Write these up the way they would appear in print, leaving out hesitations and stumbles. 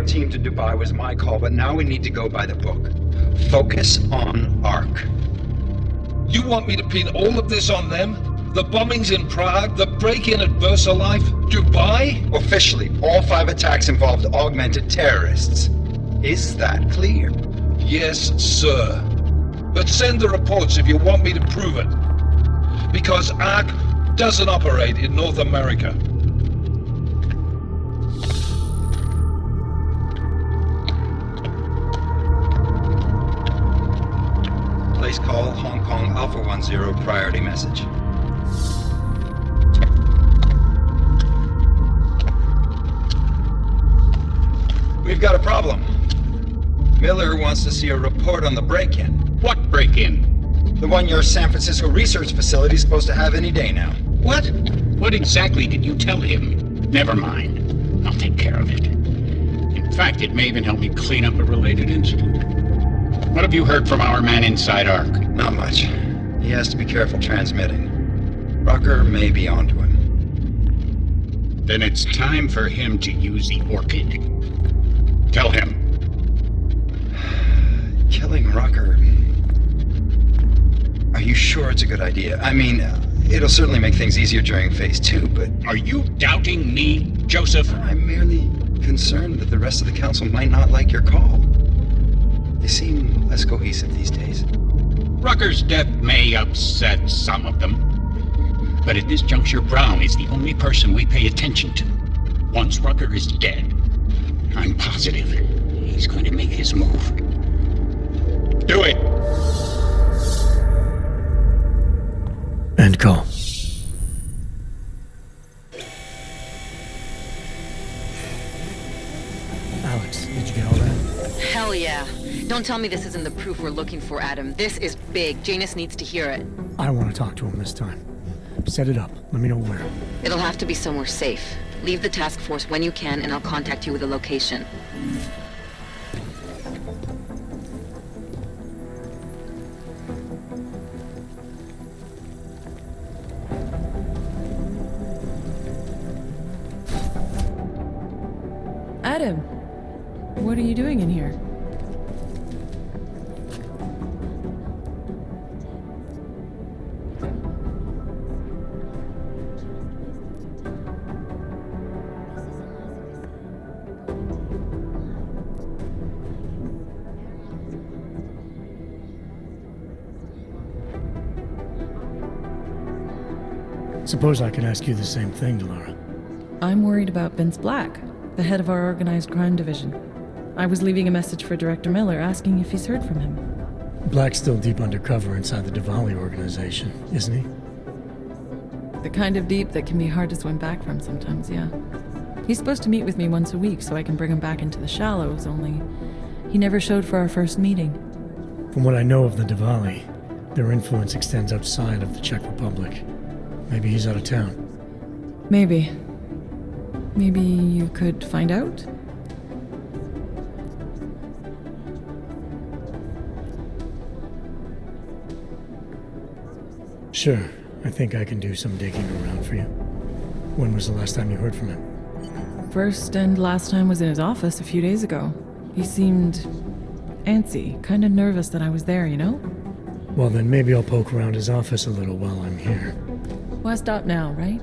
your team to Dubai was my call, but now we need to go by the book. Focus on ARC. You want me to pin all of this on them? The bombings in Prague, the break-in at VersaLife, Dubai? Officially, all 5 attacks involved augmented terrorists. Is that clear? Yes, sir. But send the reports if you want me to prove it. Because ARC doesn't operate in North America. Place call Hong Kong Alpha 10 priority message. We've got a problem. Miller wants to see a report on the break-in. What break-in? The one your San Francisco research facility is supposed to have any day now. What? What exactly did you tell him? Never mind. I'll take care of it. In fact, it may even help me clean up a related incident. What have you heard from our man inside ARC? Not much. He has to be careful transmitting. Rucker may be onto him. Then it's time for him to use the Orchid. Tell him. Killing Rucker. Are you sure it's a good idea? I mean, it'll certainly make things easier during Phase 2, but... Are you doubting me, Joseph? I'm merely concerned that the rest of the council might not like your call. They seem less cohesive these days. Rucker's death may upset some of them. But at this juncture, Brown is the only person we pay attention to. Once Rucker is dead, I'm positive he's going to make his move. Do it! End call. Alex, did you get all that? Hell yeah. Don't tell me this isn't the proof we're looking for, Adam. This is big. Janus needs to hear it. I want to talk to him this time. Set it up. Let me know where. It'll have to be somewhere safe. Leave the task force when you can, and I'll contact you with a location. Adam, what are you doing in here? Suppose I could ask you the same thing, Delara. I'm worried about Vince Black, the head of our organized crime division. I was leaving a message for Director Miller asking if he's heard from him. Black's still deep undercover inside the Diwali organization, isn't he? The kind of deep that can be hard to swim back from sometimes, yeah. He's supposed to meet with me once a week so I can bring him back into the shallows, only he never showed for our first meeting. From what I know of the Diwali, their influence extends outside of the Czech Republic. Maybe he's out of town. Maybe. Maybe you could find out? Sure. I think I can do some digging around for you. When was the last time you heard from him? First and last time was in his office a few days ago. He seemed antsy, kind of nervous that I was there, you know? Well, then maybe I'll poke around his office a little while I'm here. Why stop now, right?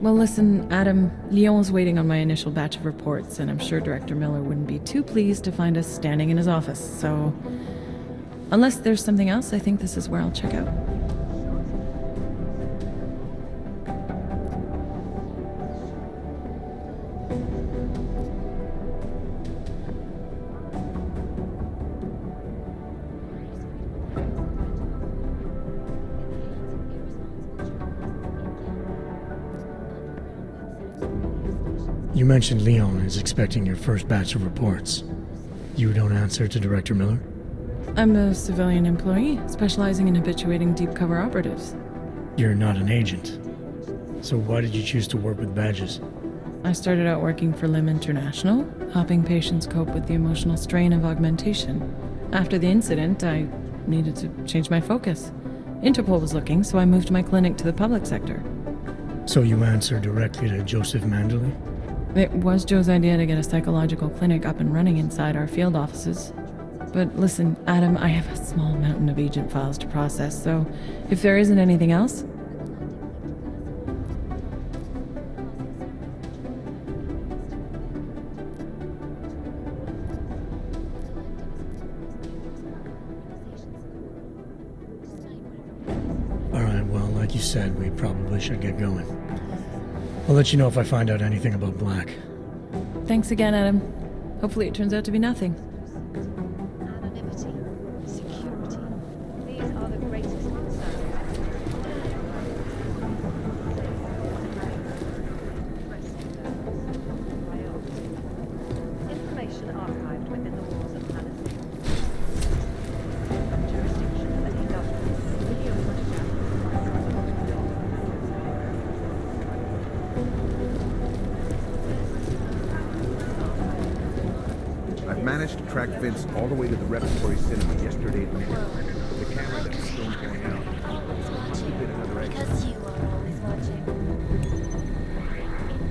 Well, listen, Adam, Lyon's waiting on my initial batch of reports, and I'm sure Director Miller wouldn't be too pleased to find us standing in his office, so... Unless there's something else, I think this is where I'll check out. You mentioned Leon is expecting your first batch of reports. You don't answer to Director Miller? I'm a civilian employee, specializing in habituating deep cover operatives. You're not an agent. So why did you choose to work with badges? I started out working for LIM International, helping patients cope with the emotional strain of augmentation. After the incident, I needed to change my focus. Interpol was looking, so I moved my clinic to the public sector. So you answer directly to Joseph Manderley? It was Joe's idea to get a psychological clinic up and running inside our field offices. But listen, Adam, I have a small mountain of agent files to process, so if there isn't anything else... Alright, well, like you said, we probably should get going. I'll let you know if I find out anything about Black. Thanks again, Adam. Hopefully it turns out to be nothing. Anonymity, security. These are the greatest concerns. Information archived within the walls of Palace. Jurisdiction of any government. Video I've managed to track Vince all the way to the repertory cinema yesterday at midnight. The camera that was filmed going out was watching another exit. because you are always watching. In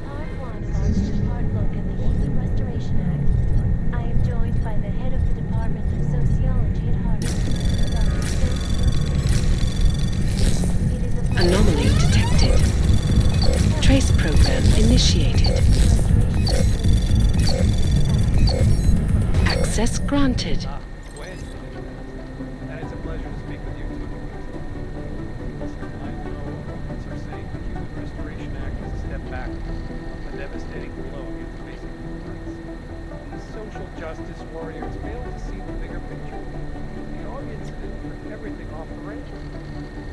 part one of our two-part look at the Human Restoration Act, I am joined by the head of the Department of Sociology at Harvard, Dr. Phil. It is a Anomaly detected. Trace program initiated. Access granted. When? And it's a pleasure to speak with you too. Listen, I know opponents are saying the Human Restoration Act is a step back, a devastating blow against basic human rights. These social justice warriors fail to see the bigger picture. The audience did for everything off the rails.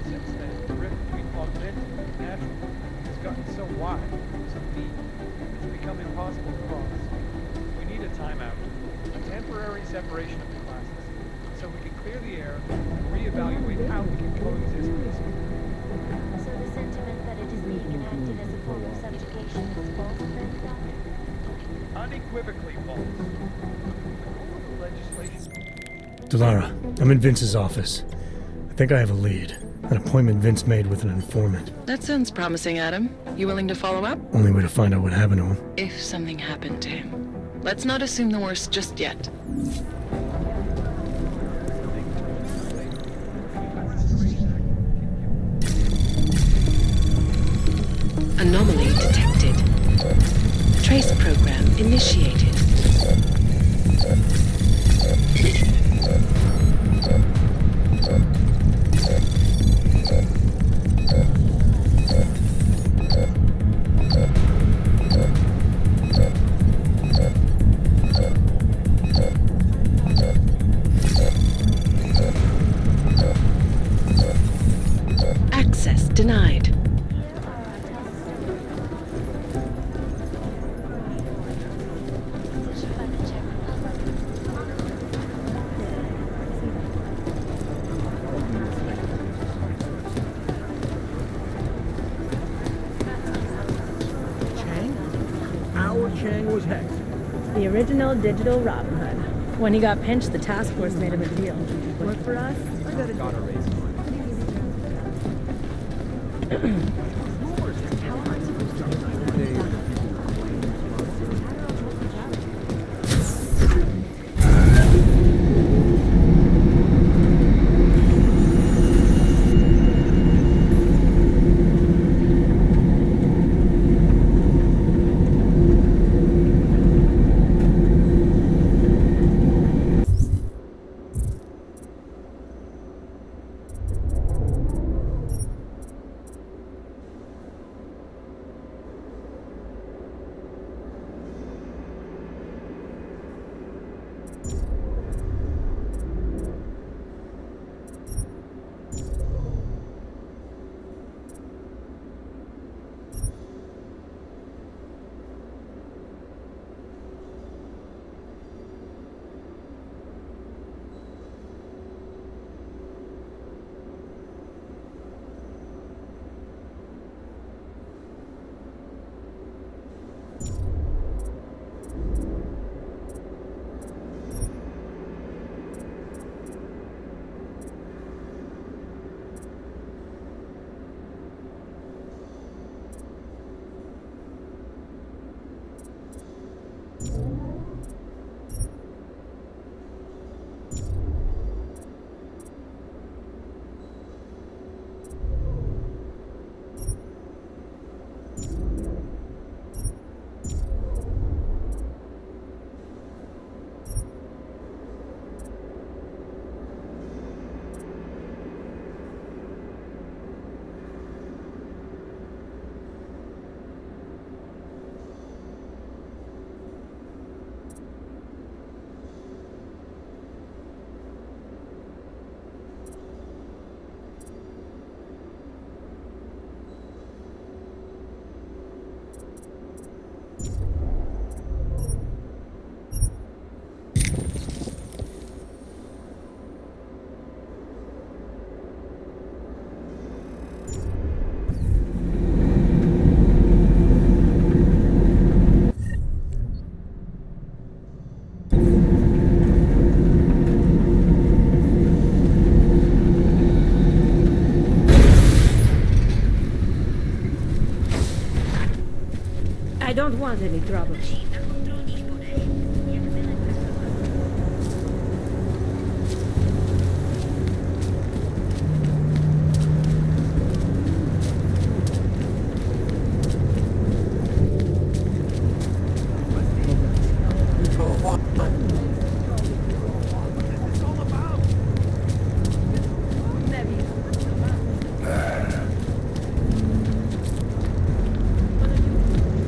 Since then, the rift between augmented and natural has gotten so wide, so deep, it's become impossible to cross. We need a timeout. A temporary separation of the classes, so we can clear the air and reevaluate how we can coexist peacefully. So the sentiment that it is being enacted as a form of subjugation is false, then, Doctor? Unequivocally false. The goal of the legislation. Delara, I'm in Vince's office. I think I have a lead. An appointment Vince made with an informant. That sounds promising, Adam. You willing to follow up? Only way to find out what happened to him. If something happened to him. Let's not assume the worst just yet. Anomaly detected. Trace program initiated. Access denied. By the Czech Republic. Our Chang was hexed. The original digital Robin Hood. When he got pinched, the task force made him a deal. Work for us? Got a raise. want any trouble.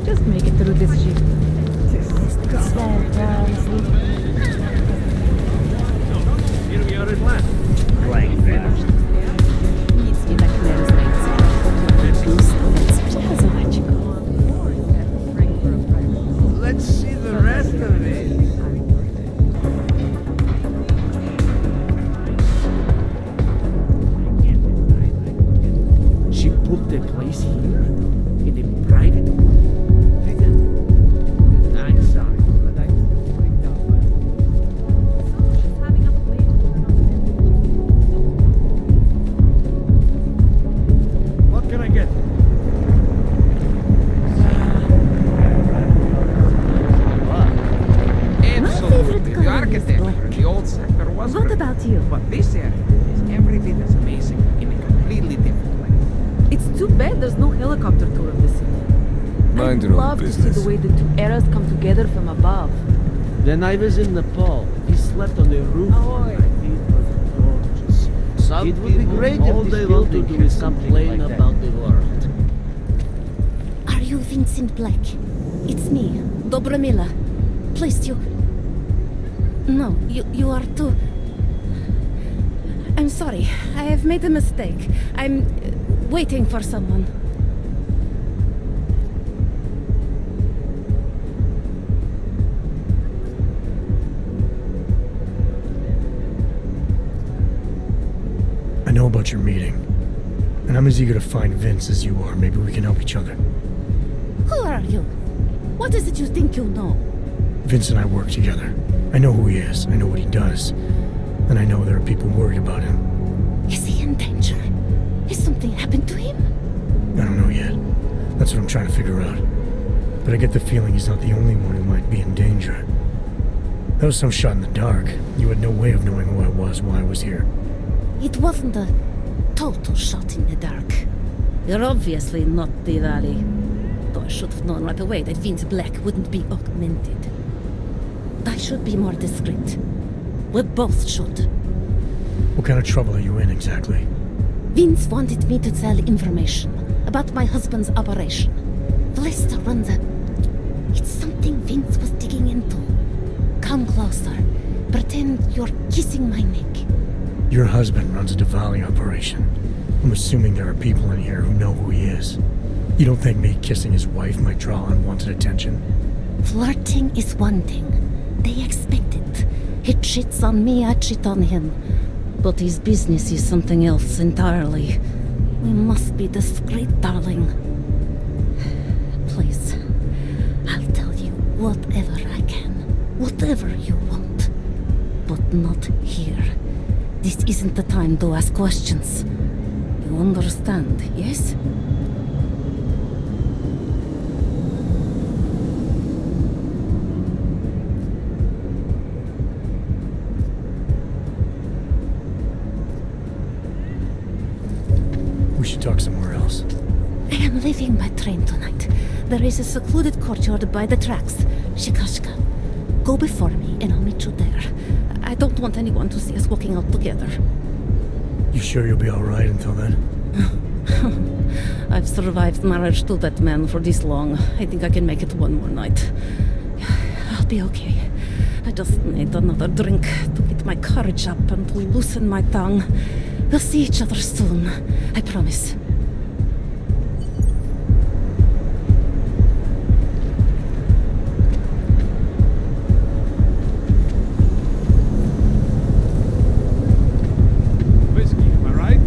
Just make it through this shit. Here we are at last. Nic nie tak Let's see the rest of it. She booked a place here? In a private one? I'm sorry, but I'm still freaked out by it. What can I get? Absolutely. The architecture, the old sector was What great. about you? But this area is every bit as amazing in a completely different way. It's too bad there's no helicopter tour of the city. Mind I'd your own love to see business. the way the two eras come together from above. When I was in Nepal, we slept on the roof. Oh, It was gorgeous. Some It would be great all if they this want to building do had is something complain like that. about the world. Are you Vincent Black? It's me, Dobromila. Please, you... No, you are too... I'm sorry. I have made a mistake. I'm waiting for someone. I know about your meeting, and I'm as eager to find Vince as you are. Maybe we can help each other. Who are you? What is it you think you know? Vince and I work together. I know who he is, I know what he does, and I know there are people worried about him. Is he in danger? Has something happened to him? I don't know yet. That's what I'm trying to figure out. But I get the feeling he's not the only one who might be in danger. That was some shot in the dark. You had no way of knowing who I was while I was here. It wasn't a total shot in the dark. You're obviously not Diwali. Though I should have known right away that Vince Black wouldn't be augmented. I should be more discreet. We both should. What kind of trouble are you in exactly? Vince wanted me to tell information about my husband's operation. Vlista runs a... It's something Vince was digging into. Come closer. Pretend you're kissing my neck. Your husband runs a Diwali operation. I'm assuming there are people in here who know who he is. You don't think me kissing his wife might draw unwanted attention? Flirting is one thing. They expect it. He cheats on me, I cheat on him. But his business is something else entirely. We must be discreet, darling. Please, I'll tell you whatever I can. Whatever you want. But not here. This isn't the time to ask questions. You understand, yes? We should talk somewhere else. I am leaving by train tonight. There is a secluded courtyard by the tracks. Shikashka. Go before me and I'll meet you there. I don't want anyone to see us walking out together. You sure you'll be alright until then? I've survived marriage to that man for this long. I think I can make it one more night. I'll be okay. I just need another drink to get my courage up and to loosen my tongue. We'll see each other soon. I promise. Whiskey, am I right?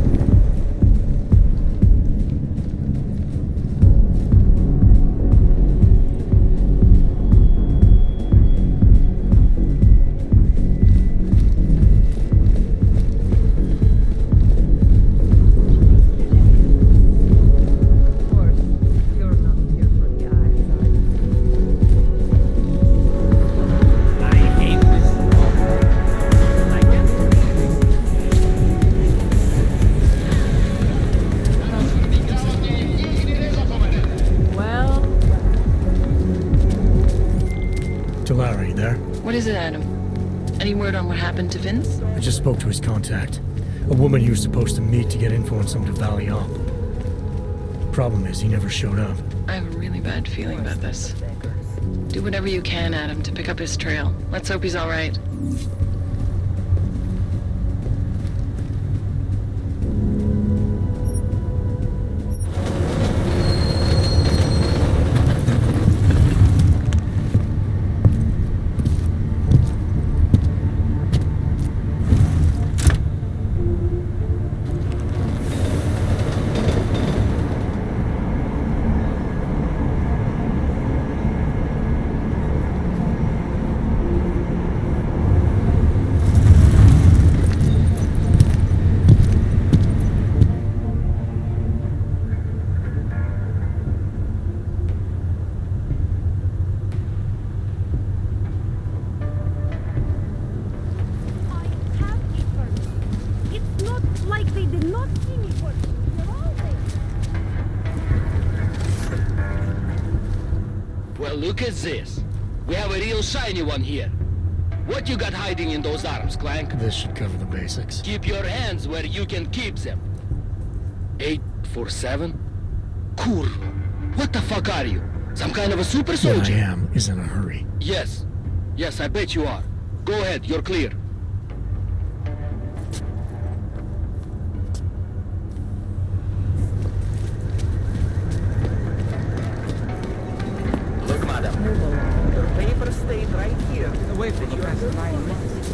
there? What is it, Adam? Any word on what happened to Vince? I just spoke to his contact. A woman he was supposed to meet to get info on some Valley op. Problem is, he never showed up. I have a really bad feeling about this. Do whatever you can, Adam, to pick up his trail. Let's hope he's all right. Well, look at this. We have a real shiny one here. What you got hiding in those arms, Clank? This should cover the basics. Keep your hands where you can keep them. 847? Cool. What the fuck are you? Some kind of a super soldier? What I am is in a hurry. Yes. Yes, I bet you are. Go ahead, you're clear. Look, madam. Your paper stayed right here. Away from the past 9 months.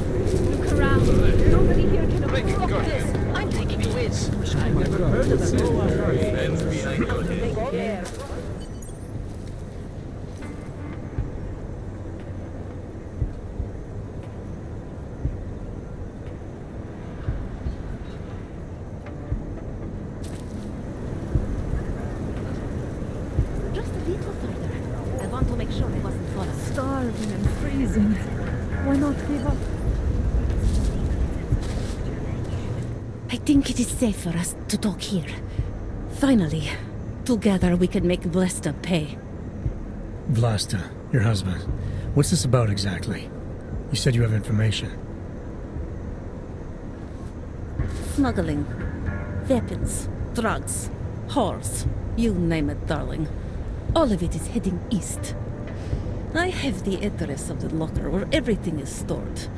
Look around. Nobody here can afford go. this. I'm taking a whiz. I've never heard of that. Just a little further. I want to make sure it wasn't for us. Starving and freezing. Why not give up? I think it is safe for us to talk here. Finally, together we can make Vlasta pay. Vlasta, your husband. What's this about exactly? You said you have information. Smuggling. Weapons. Drugs. Whores. You name it, darling. All of it is heading east. I have the address of the locker where everything is stored.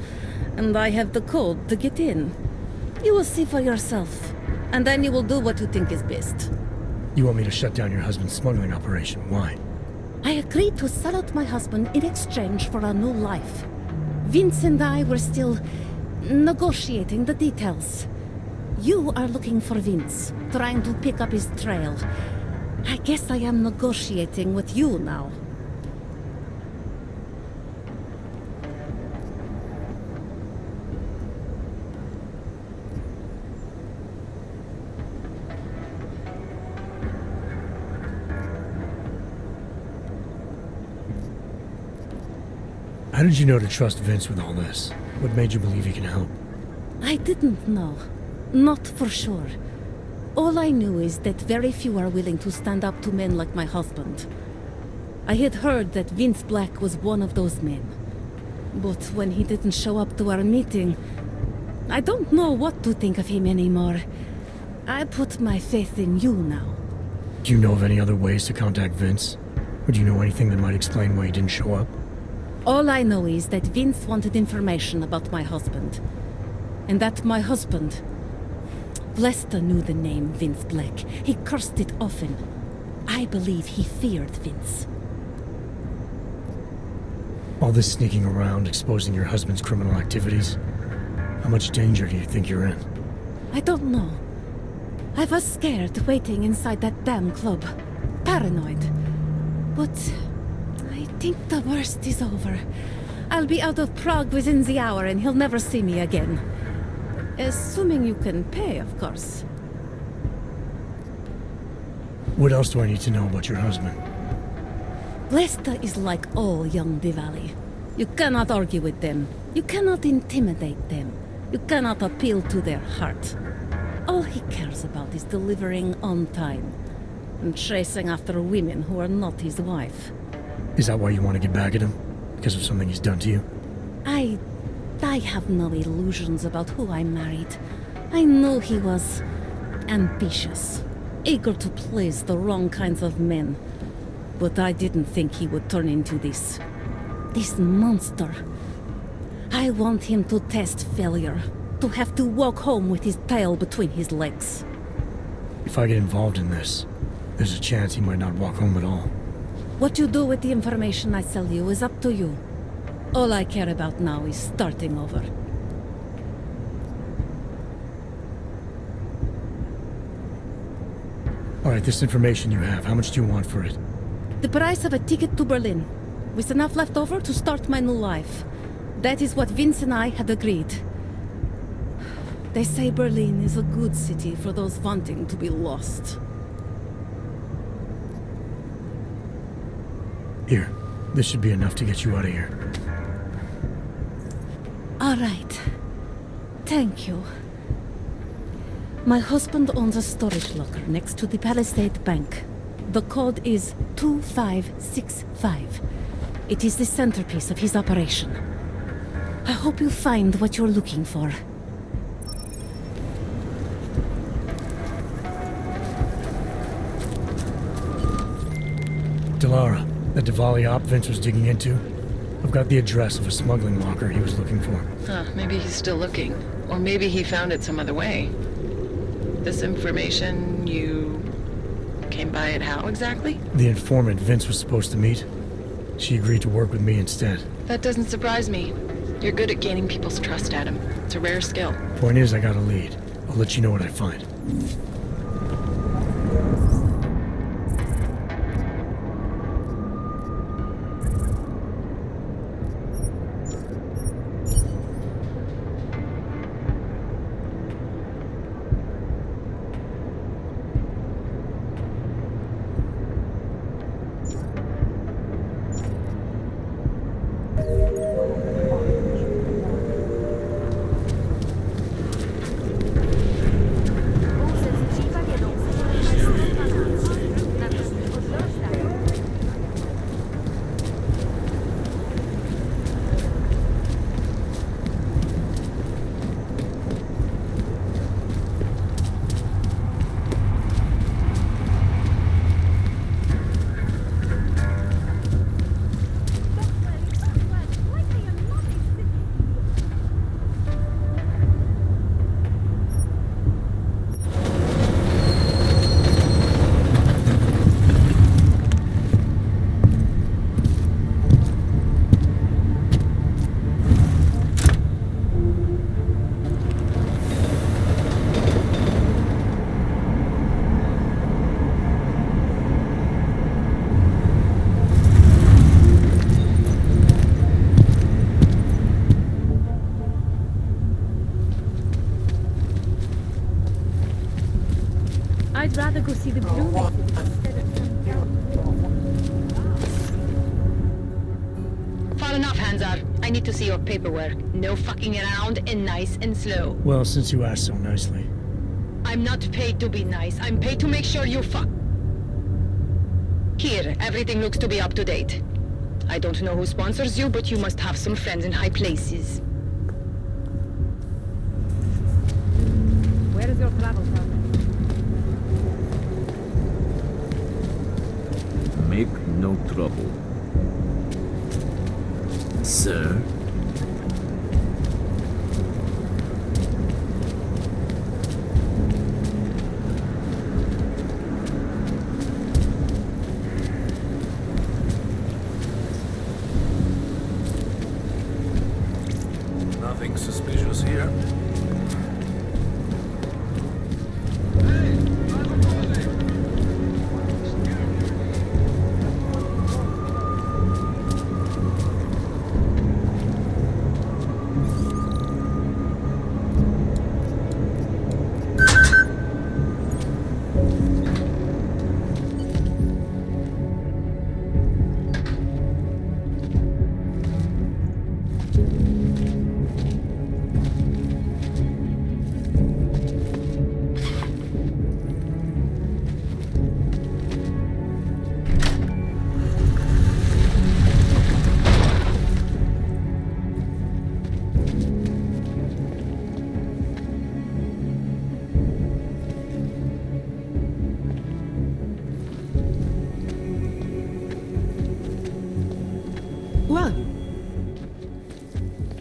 And I have the code to get in. You will see for yourself. And then you will do what you think is best. You want me to shut down your husband's smuggling operation? Why? I agreed to sell out my husband in exchange for a new life. Vince and I were still negotiating the details. You are looking for Vince, trying to pick up his trail. I guess I am negotiating with you now. How did you know to trust Vince with all this? What made you believe he can help? I didn't know. Not for sure. All I knew is that very few are willing to stand up to men like my husband. I had heard that Vince Black was one of those men. But when he didn't show up to our meeting, I don't know what to think of him anymore. I put my faith in you now. Do you know of any other ways to contact Vince? Or do you know anything that might explain why he didn't show up? All I know is that Vince wanted information about my husband. And that my husband... Lester knew the name Vince Black. He cursed it often. I believe he feared Vince. All this sneaking around, exposing your husband's criminal activities. How much danger do you think you're in? I don't know. I was scared waiting inside that damn club. Paranoid. But I think the worst is over. I'll be out of Prague within the hour and he'll never see me again. Assuming you can pay, of course. What else do I need to know about your husband? Lesta is like all young Diwali. You cannot argue with them. You cannot intimidate them. You cannot appeal to their heart. All he cares about is delivering on time and chasing after women who are not his wife. Is that why you want to get back at him? Because of something he's done to you? I have no illusions about who I married. I knew he was ambitious, eager to please the wrong kinds of men. But I didn't think he would turn into this monster. I want him to test failure, to have to walk home with his tail between his legs. If I get involved in this, there's a chance he might not walk home at all. What you do with the information I sell you is up to you. All I care about now is starting over. Alright, this information you have, how much do you want for it? The price of a ticket to Berlin, with enough left over to start my new life. That is what Vince and I had agreed. They say Berlin is a good city for those wanting to be lost. Here, this should be enough to get you out of here. All right. Thank you. My husband owns a storage locker next to the Palisade Bank. The code is 2565. It is the centerpiece of his operation. I hope you find what you're looking for. Delara, that Diwali op Vince was digging into? I've got the address of a smuggling locker he was looking for. Huh, maybe he's still looking. Or maybe he found it some other way. This information, you came by it how exactly? The informant Vince was supposed to meet. She agreed to work with me instead. That doesn't surprise me. You're good at gaining people's trust, Adam. It's a rare skill. Point is, I got a lead. I'll let you know what I find. I'd rather go see the blue. Far enough, Hanzar. I need to see your paperwork. No fucking around and nice and slow. Well, since you asked so nicely. I'm not paid to be nice. I'm paid to make sure you fuck. Here, everything looks to be up to date. I don't know who sponsors you, but you must have some friends in high places. Where is your travel permit? Make no trouble. Sir? Nothing suspicious here?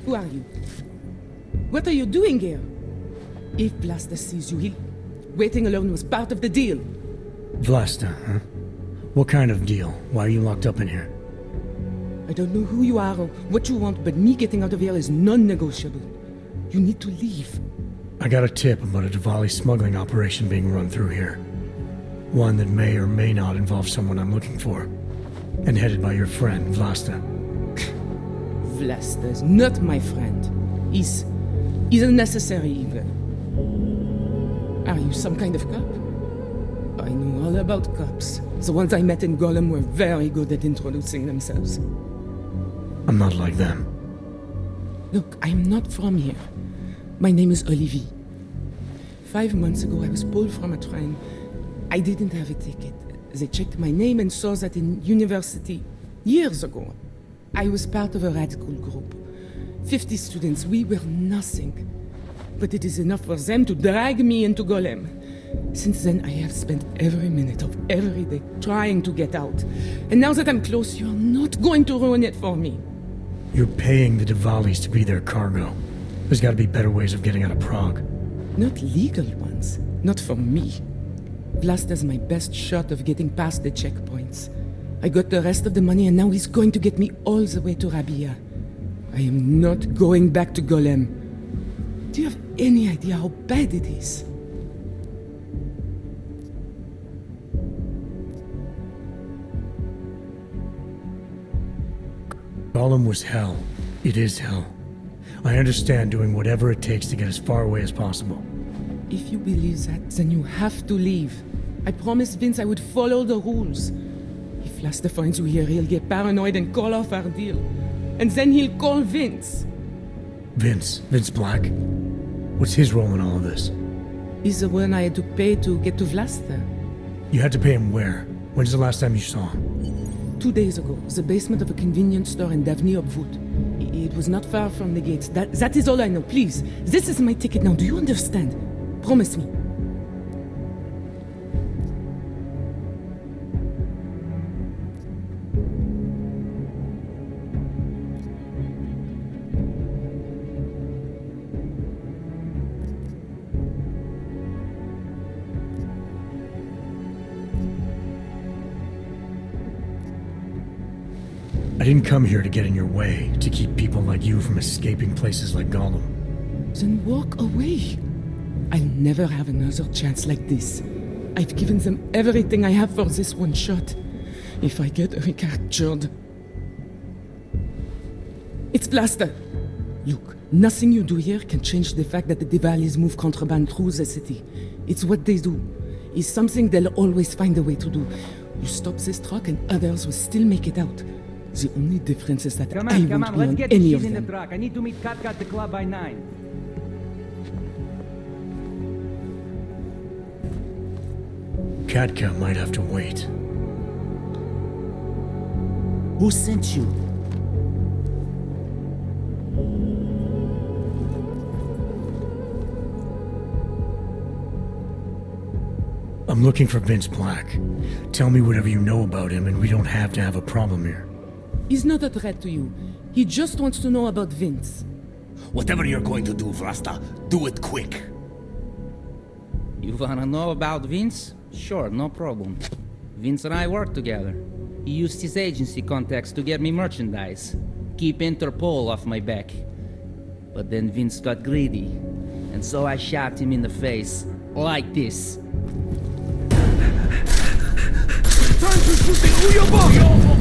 Who are you? What are you doing here? If Blaster sees you, waiting alone was part of the deal. Vlasta, huh? What kind of deal? Why are you locked up in here? I don't know who you are or what you want, but me getting out of here is non-negotiable. You need to leave. I got a tip about a Diwali smuggling operation being run through here. One that may or may not involve someone I'm looking for. And headed by your friend, Vlasta. Vlasta's not my friend. He's a necessary evil. Are you some kind of cop? I know all about cops. The ones I met in Golem were very good at introducing themselves. I'm not like them. Look, I'm not from here. My name is Olivier. 5 months ago, I was pulled from a train. I didn't have a ticket. They checked my name and saw that in university years ago. I was part of a radical group. 50 students, we were nothing. But it is enough for them to drag me into Golem. Since then, I have spent every minute of every day trying to get out. And now that I'm close, you're not going to ruin it for me. You're paying the Diwalis to be their cargo. There's got to be better ways of getting out of Prague. Not legal ones. Not for me. Vlasta's my best shot of getting past the checkpoints. I got the rest of the money and now he's going to get me all the way to Rabia. I am not going back to Golem. Do you have any idea how bad it is? Golem was hell. It is hell. I understand doing whatever it takes to get as far away as possible. If you believe that, then you have to leave. I promised Vince I would follow the rules. If Vlasta finds you here, he'll get paranoid and call off our deal. And then he'll call Vince. Vince Black? What's his role in all of this? He's the one I had to pay to get to Vlasta. You had to pay him where? When's the last time you saw him? 2 days ago, the basement of a convenience store in Davni Obwood. It was not far from the gates. That is all I know. Please, this is my ticket now. Do you understand? Promise me. I didn't come here to get in your way, to keep people like you from escaping places like Gollum. Then walk away. I'll never have another chance like this. I've given them everything I have for this one shot. If I get recaptured... It's Vlasta. Look, nothing you do here can change the fact that the Diwalis move contraband through the city. It's what they do. It's something they'll always find a way to do. You stop this truck and others will still make it out. The only difference is that I won't be on any of them. The truck. I need to meet Katka at the club by 9. Katka might have to wait. Who sent you? I'm looking for Vince Black. Tell me whatever you know about him and we don't have to have a problem here. He's not a threat to you. He just wants to know about Vince. Whatever you're going to do, Vlasta, do it quick. You wanna know about Vince? Sure, no problem. Vince and I work together. He used his agency contacts to get me merchandise. Keep Interpol off my back. But then Vince got greedy. And so I shot him in the face. Like this. Time to shoot the Uyabong!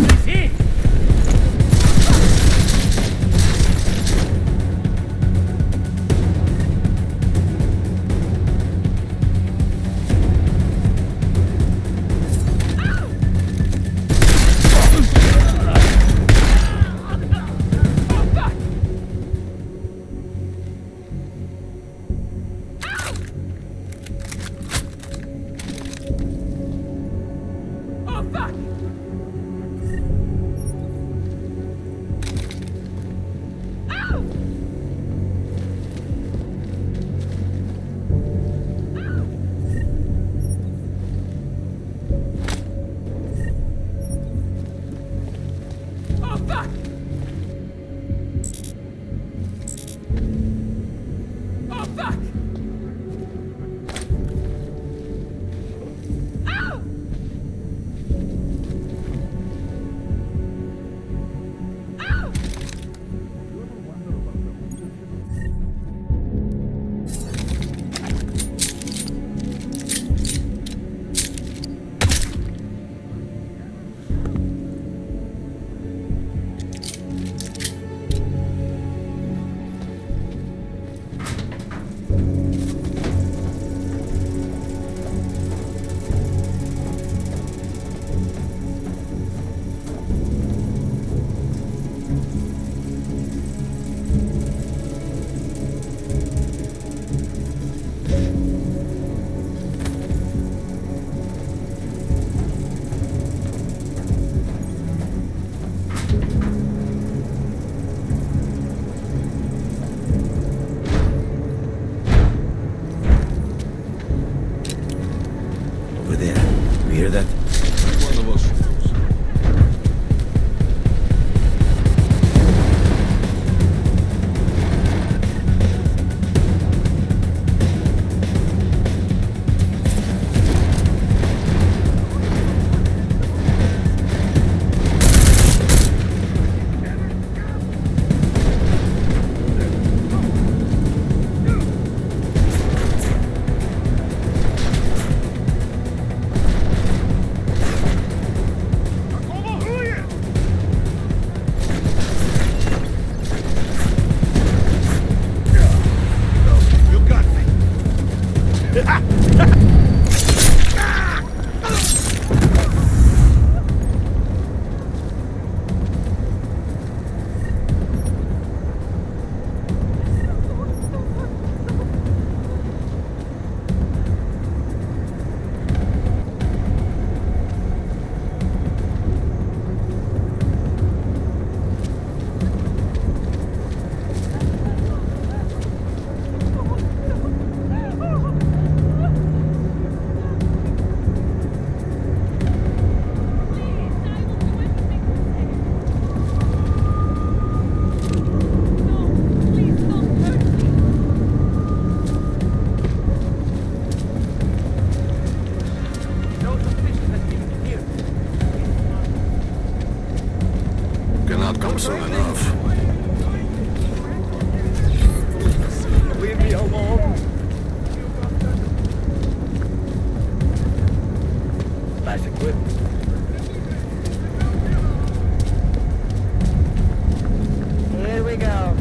hear that? One of us. Cannot come soon enough. Leave me alone. Nice equipment. Here we go.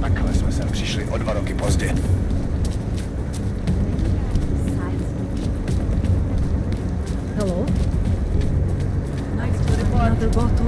Takhle jsme sem přišli o 2 roky pozdě. Hello? Another bottle.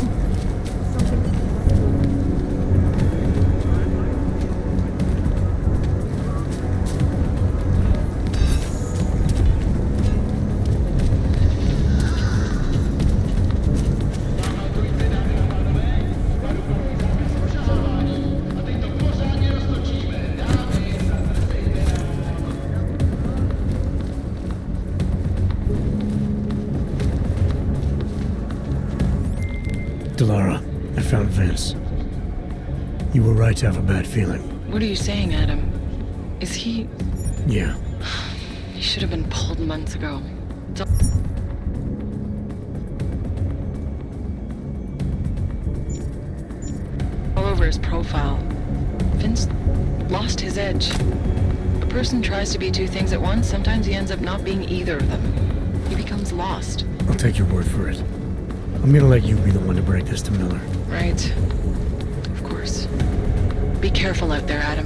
Delara, I found Vince. You were right to have a bad feeling. What are you saying, Adam? Is he... Yeah. He should have been pulled months ago. It's all over his profile. Vince lost his edge. A person tries to be 2 things at once, sometimes he ends up not being either of them. He becomes lost. I'll take your word for it. I'm gonna let you be the one to break this to Miller. Right. Of course. Be careful out there, Adam.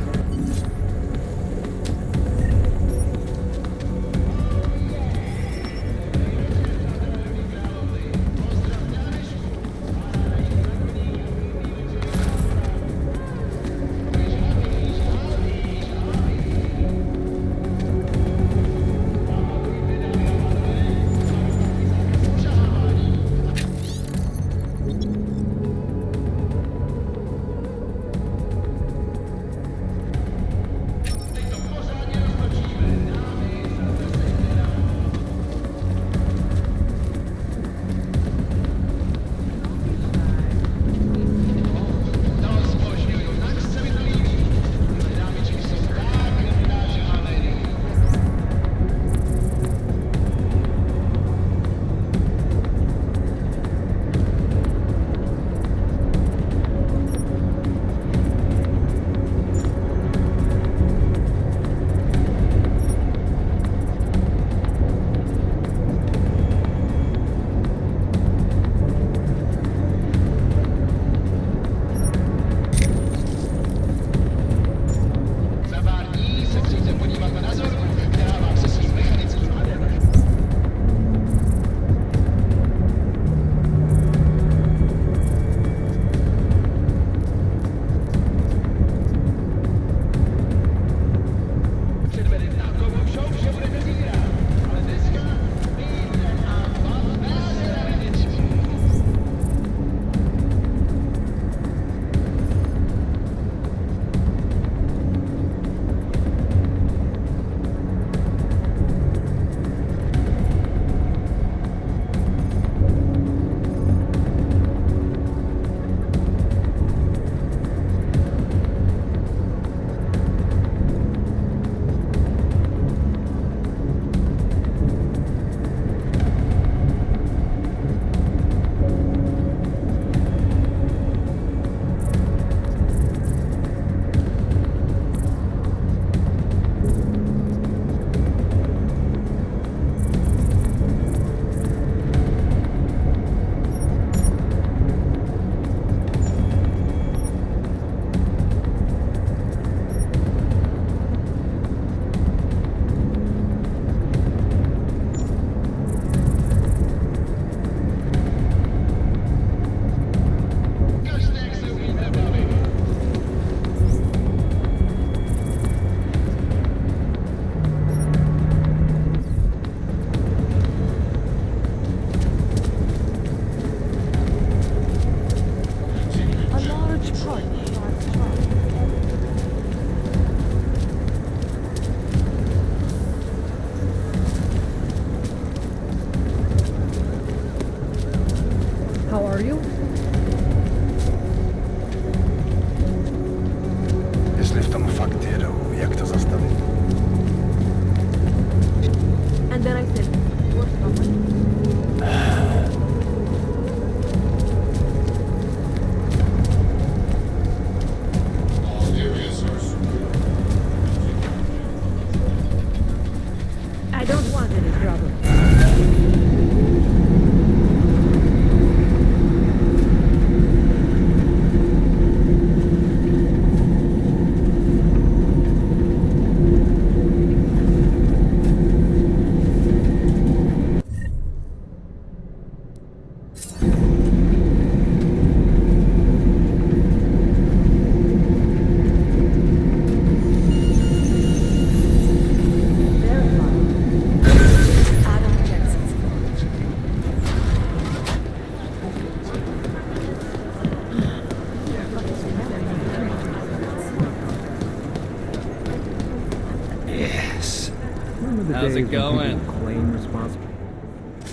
the How's days it going? when people claim responsibility.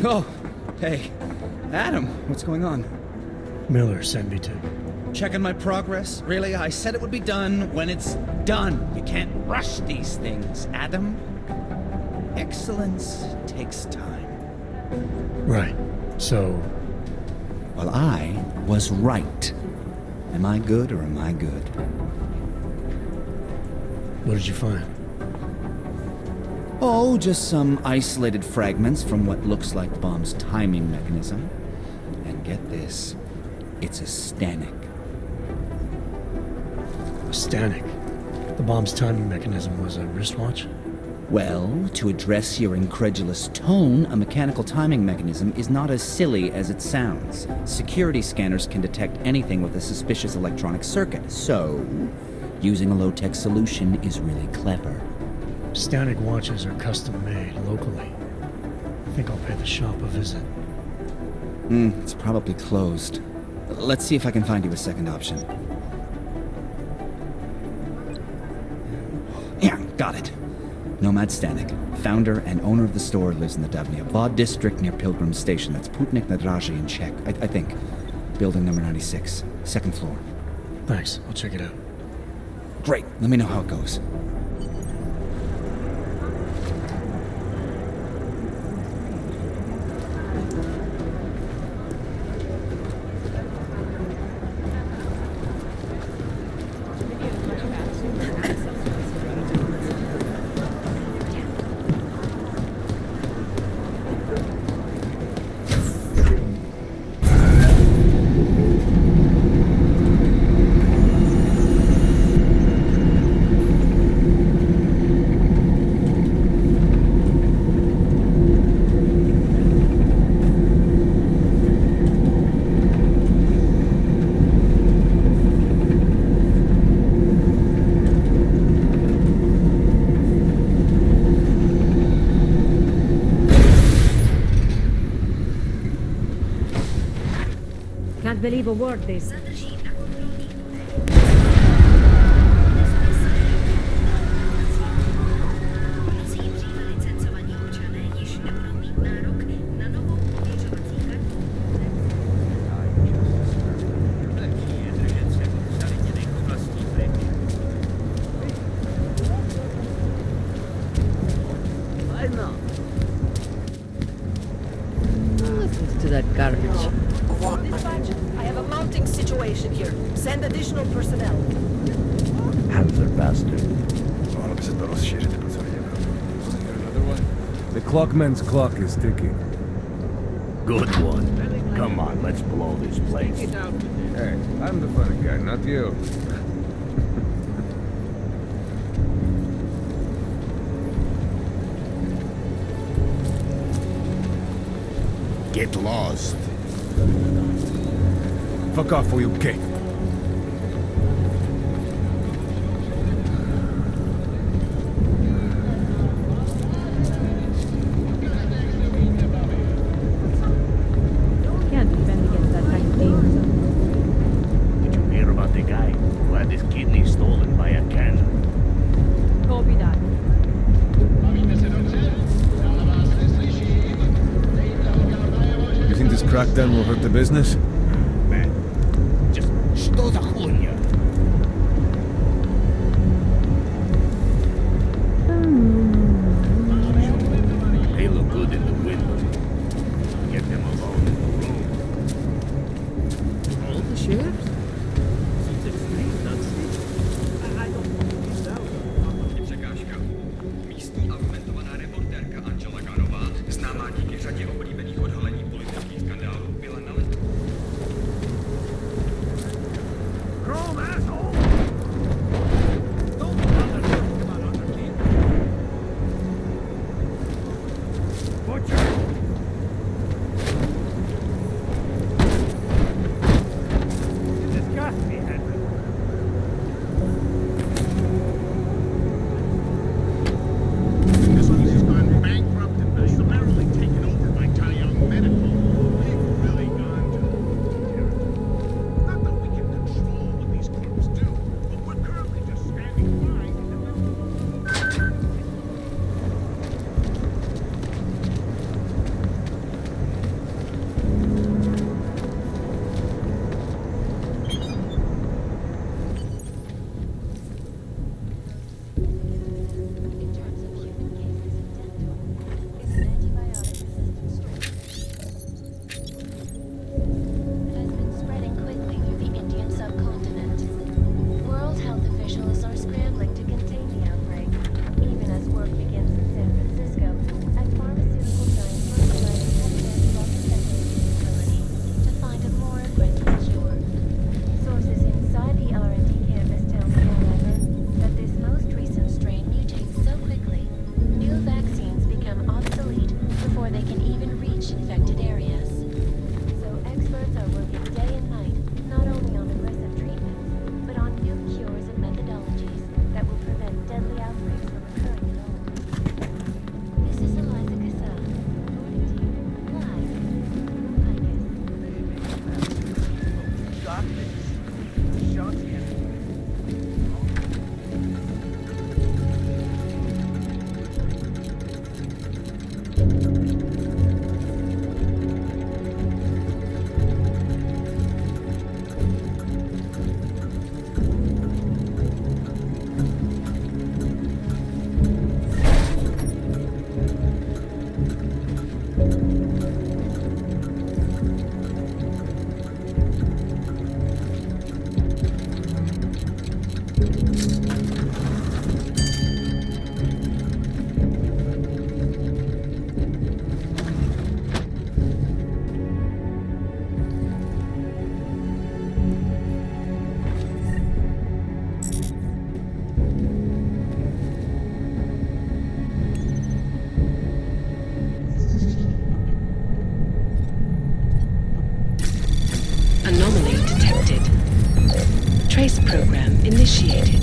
Oh, hey. Adam, what's going on? Miller sent me to. Checking my progress? Really? I said it would be done when it's done. You can't rush these things, Adam. Excellence takes time. Right. So... Well, I was right. Am I good or am I good? What did you find? Oh, just some isolated fragments from what looks like the bomb's timing mechanism. And get this, it's a Stanek. A Stanek? The bomb's timing mechanism was a wristwatch? Well, to address your incredulous tone, a mechanical timing mechanism is not as silly as it sounds. Security scanners can detect anything with a suspicious electronic circuit, so using a low-tech solution is really clever. Stanek watches are custom-made locally. I think I'll pay the shop a visit. It's probably closed. Let's see if I can find you a second option. Yeah, got it. Nomad Stanek, founder and owner of the store, lives in the Davnia Vod district near Pilgrim Station. That's Putnik Nadraji in Czech, I think. Building number 96, second floor. Thanks, I'll check it out. Great, let me know how it goes. Can't believe a word they said. Listen to that garbage. Dispatch, I have a mounting situation here. Send additional personnel. Panther bastard. The clockman's clock is ticking. Good one. Come on, let's blow this place. Hey, I'm the funny guy, not you. Get lost. Fuck off or you kick. Can't defend against that kind of danger. Did you hear about the guy who had his kidney stolen by a cannon? Copy that. You think this crackdown will hurt the business? Man, just что за хуйня? They look good in the window. Get them alone in the room. All the sheriffs? Seems extreme, doesn't it? I don't believe that. Překážka. Místní argumentovaná reportérka Angela Garová, známá díky řadě oblíbených odhalení politických skandálů, byla nalezena. initiated.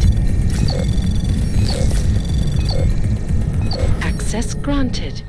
Access granted.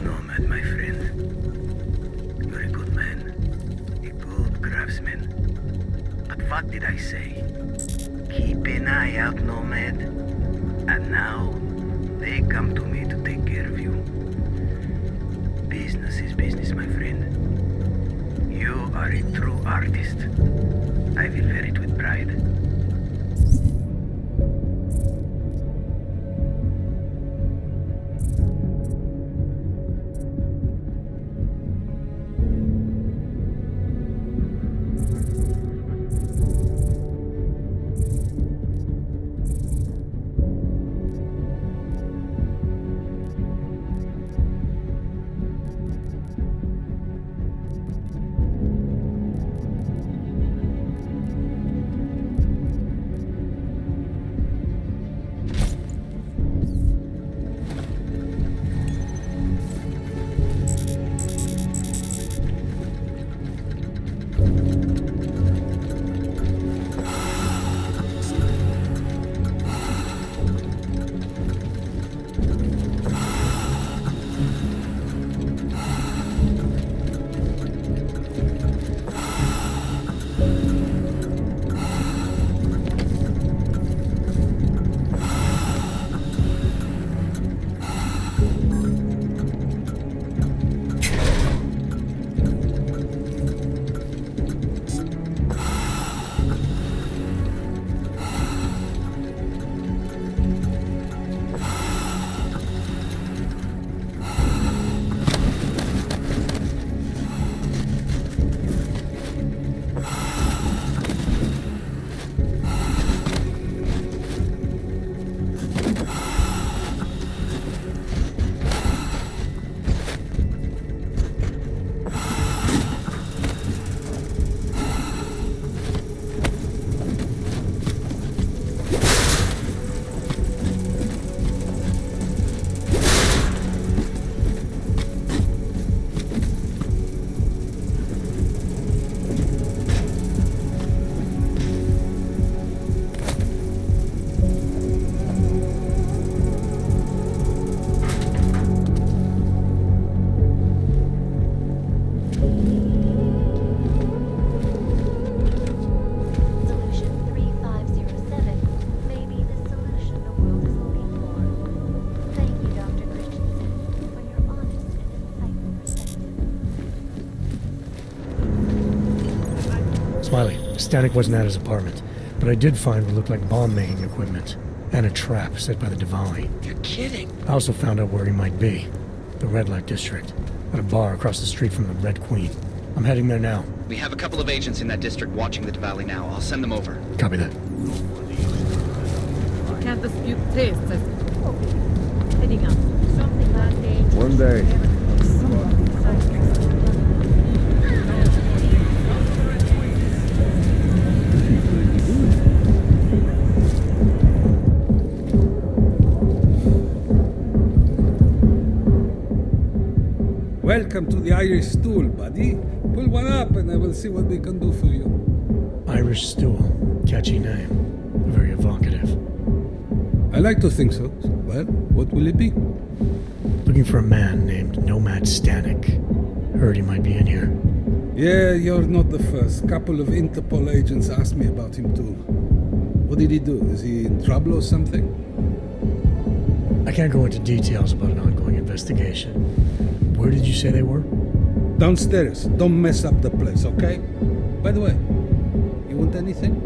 Nomad, my friend. You're a good man. A good craftsman. But what did I say? Keep an eye out, Nomad. And now, they come to me to take care of you. Business is business, my friend. You are a true artist. I will wear it with pride. Smiley, Stanek wasn't at his apartment, but I did find what looked like bomb-making equipment and a trap set by the Diwali. You're kidding. I also found out where he might be. The Red Light District, at a bar across the street from the Red Queen. I'm heading there now. We have a couple of agents in that district watching the Diwali now. I'll send them over. Copy that. Can't dispute taste. Heading up. Something that day. One day. Welcome to the Irish Stool, buddy. Pull one up and I will see what we can do for you. Irish Stool. Catchy name. Very evocative. I like to think so. Well, what will it be? Looking for a man named Nomad Stanek. Heard he might be in here. Yeah, you're not the first. Couple of Interpol agents asked me about him too. What did he do? Is he in trouble or something? I can't go into details about an ongoing investigation. Where did you say they were? Downstairs. Don't mess up the place, okay? By the way, you want anything?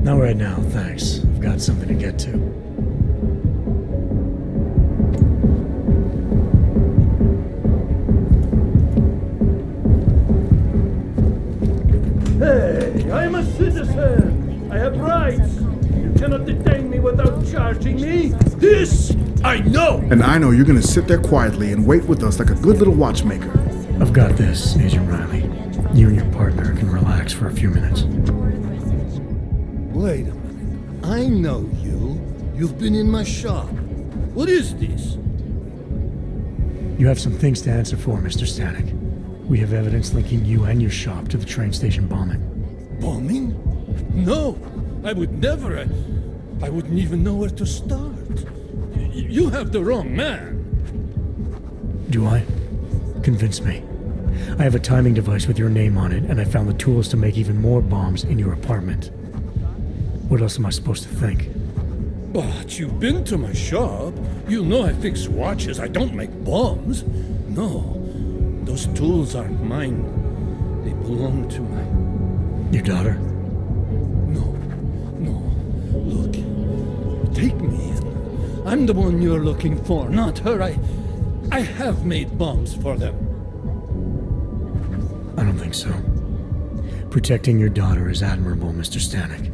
Not right now, thanks. I've got something to get to. Hey, I'm a citizen. I have rights. You cannot detain me without charging me. This I know. And I know you're gonna sit there quietly and wait with us like a good little watchmaker. I've got this, Agent Riley. You and your partner can relax for a few minutes. Wait a minute. I know you. You've been in my shop. What is this? You have some things to answer for, Mr. Stanek. We have evidence linking you and your shop to the train station bombing. Bombing? No, I would never. I wouldn't even know where to start. You have the wrong man. Do I? Convince me. I have a timing device with your name on it, and I found the tools to make even more bombs in your apartment. What else am I supposed to think? But you've been to my shop. You know I fix watches. I don't make bombs. No, those tools aren't mine. They belong to my... Your daughter? No. Look, take me in. I'm the one you're looking for, not her. I have made bombs for them. I don't think so. Protecting your daughter is admirable, Mr. Stanek.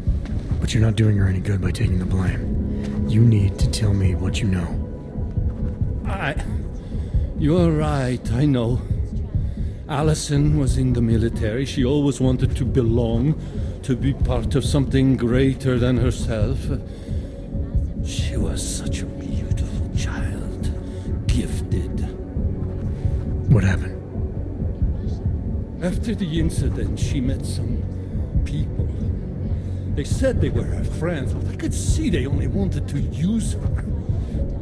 But you're not doing her any good by taking the blame. You need to tell me what you know. You're right, I know. Allison was in the military. She always wanted to belong, to be part of something greater than herself. She was such a beautiful child, gifted. What happened? After the incident, she met some people. They said they were her friends, but I could see they only wanted to use her.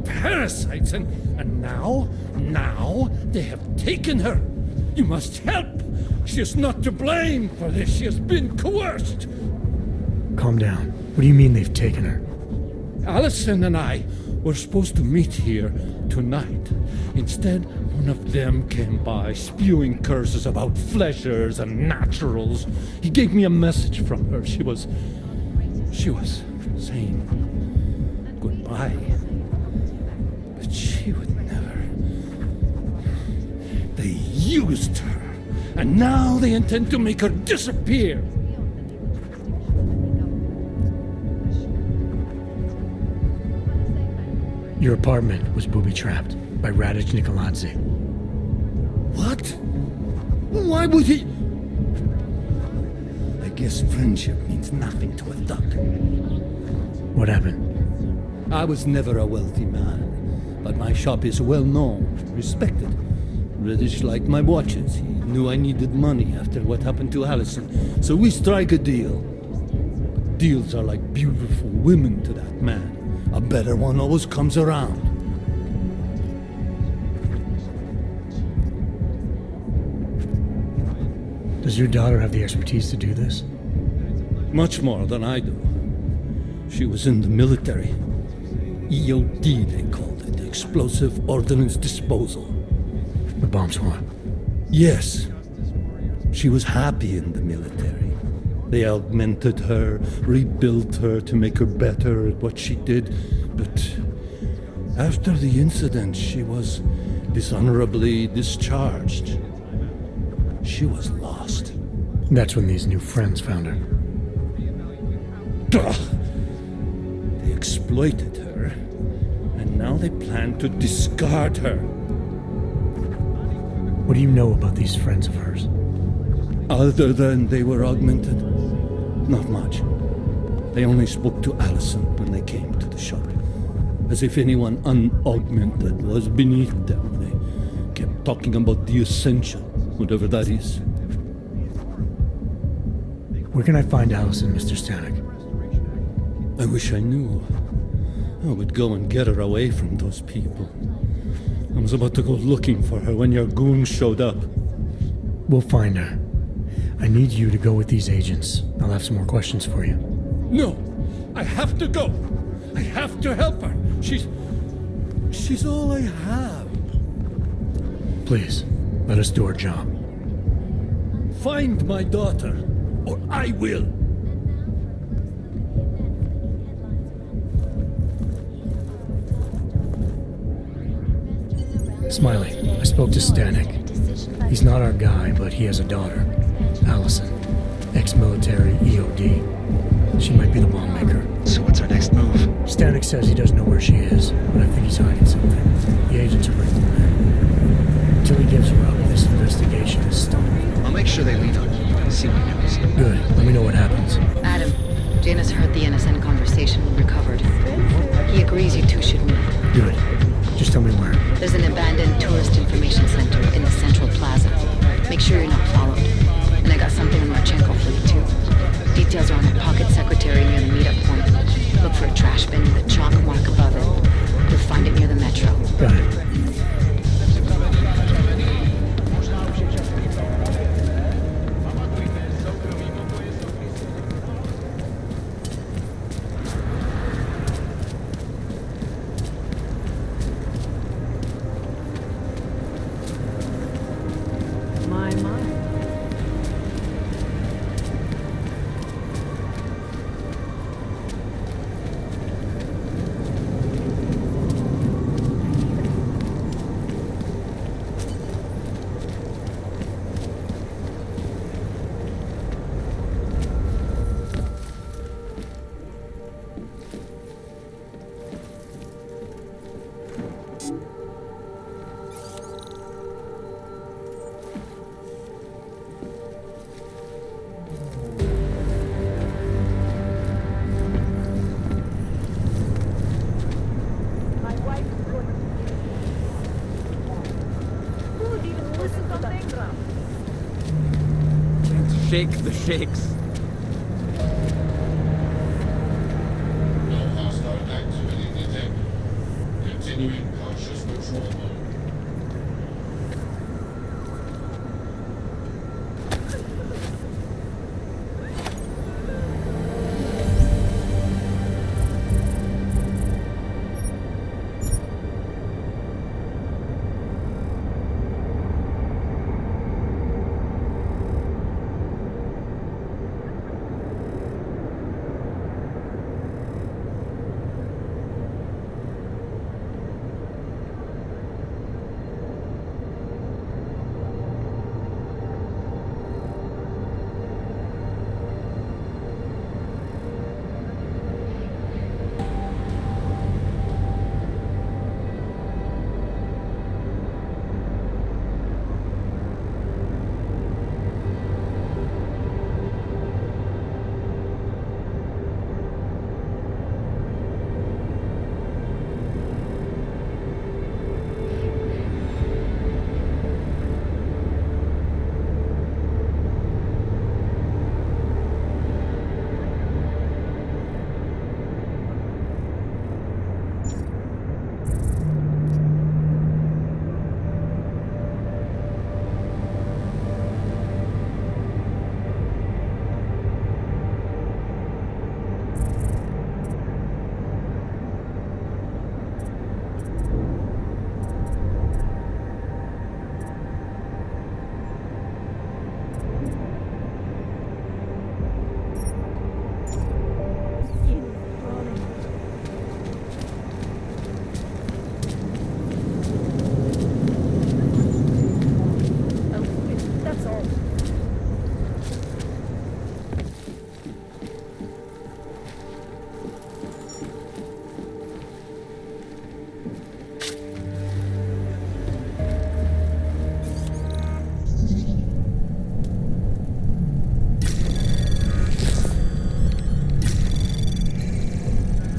Parasites, and now they have taken her. You must help. She is not to blame for this. She has been coerced. Calm down. What do you mean they've taken her? Allison and I were supposed to meet here tonight. Instead, one of them came by, spewing curses about fleshers and naturals. He gave me a message from her. She was saying goodbye. But she would never. They used her, and now they intend to make her disappear. Your apartment was booby-trapped by Radic Nikoladze. What? Why would he? I guess friendship means nothing to a duck. What happened? I was never a wealthy man, but my shop is well known, respected. British liked my watches. He knew I needed money after what happened to Allison, so we strike a deal. But deals are like beautiful women to that man. A better one always comes around. Does your daughter have the expertise to do this? Much more than I do. She was in the military. EOD, they called it, Explosive Ordnance Disposal. The bomb squad? Yes. She was happy in the military. They augmented her, rebuilt her to make her better at what she did. But after the incident, she was dishonorably discharged. She was lost. That's when these new friends found her. They exploited her, and now they plan to discard her. What do you know about these friends of hers? Other than they were augmented? Not much. They only spoke to Allison when they came to the shop. As if anyone unaugmented was beneath them. They kept talking about the essential, whatever that is. Where can I find Allison, Mr. Stanek? I wish I knew. I would go and get her away from those people. I was about to go looking for her when your goons showed up. We'll find her. I need you to go with these agents. I'll have some more questions for you. No! I have to go! I have to help her! She's all I have. Please, let us do our job. Find my daughter, or I will. Smiley, I spoke to Stanek. He's not our guy, but he has a daughter, Allison, ex-military EOD. She might be the bomb maker. So what's our next move? Stanek says he doesn't know where she is, but I think he's hiding something. The agents are bringing him in. Until he gives her up, this investigation is stalled. I'll make sure they lean on you. See what he knows. Good. Let me know what happens. Adam, Janus heard the NSN conversation and recovered. He agrees you two should move. Good. Just tell me where. There's an abandoned tourist information center in the central plaza. Make sure you're not followed. And I got something on Marchenko for you too. Details are on a pocket secretary near the meetup point. Look for a trash bin with a chalk mark above it. You'll find it near the metro. Got it. Shake the shakes. No hostile activity detected. Continuing cautious patrol mode.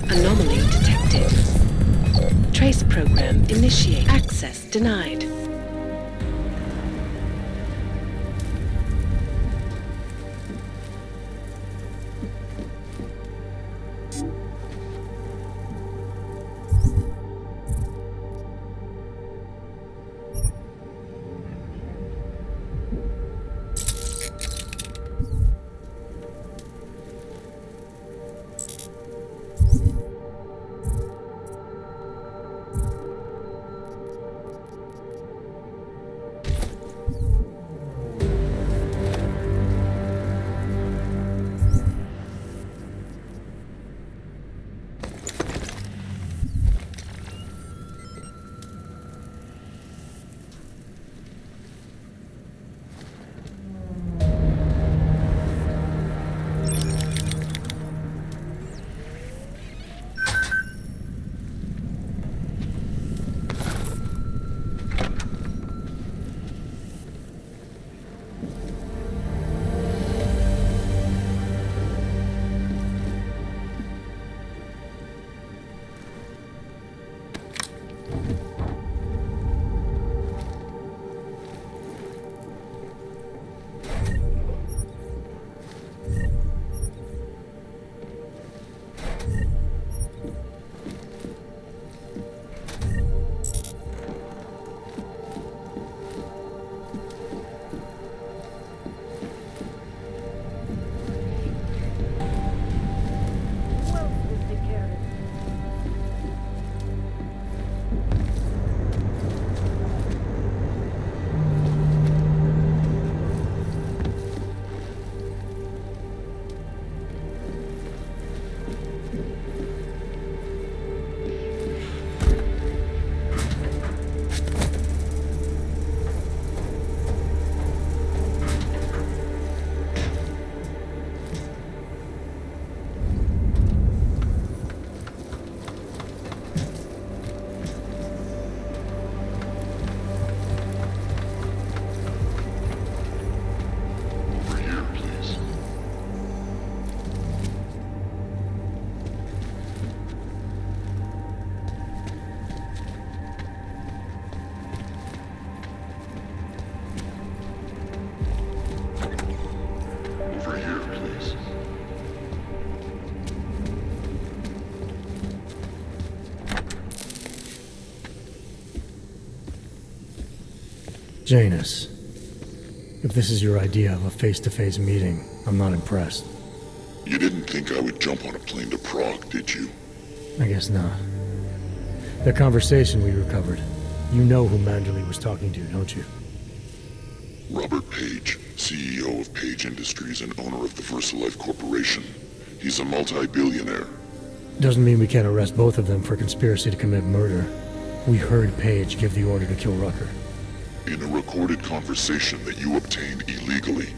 Anomaly detected. Trace program initiate. Access denied. Janus, if this is your idea of a face-to-face meeting, I'm not impressed. You didn't think I would jump on a plane to Prague, did you? I guess not. The conversation we recovered. You know who Manderley was talking to, don't you? Robert Page, CEO of Page Industries and owner of the VersaLife Corporation. He's a multi-billionaire. Doesn't mean we can't arrest both of them for conspiracy to commit murder. We heard Page give the order to kill Rucker. In a recorded conversation that you obtained illegally.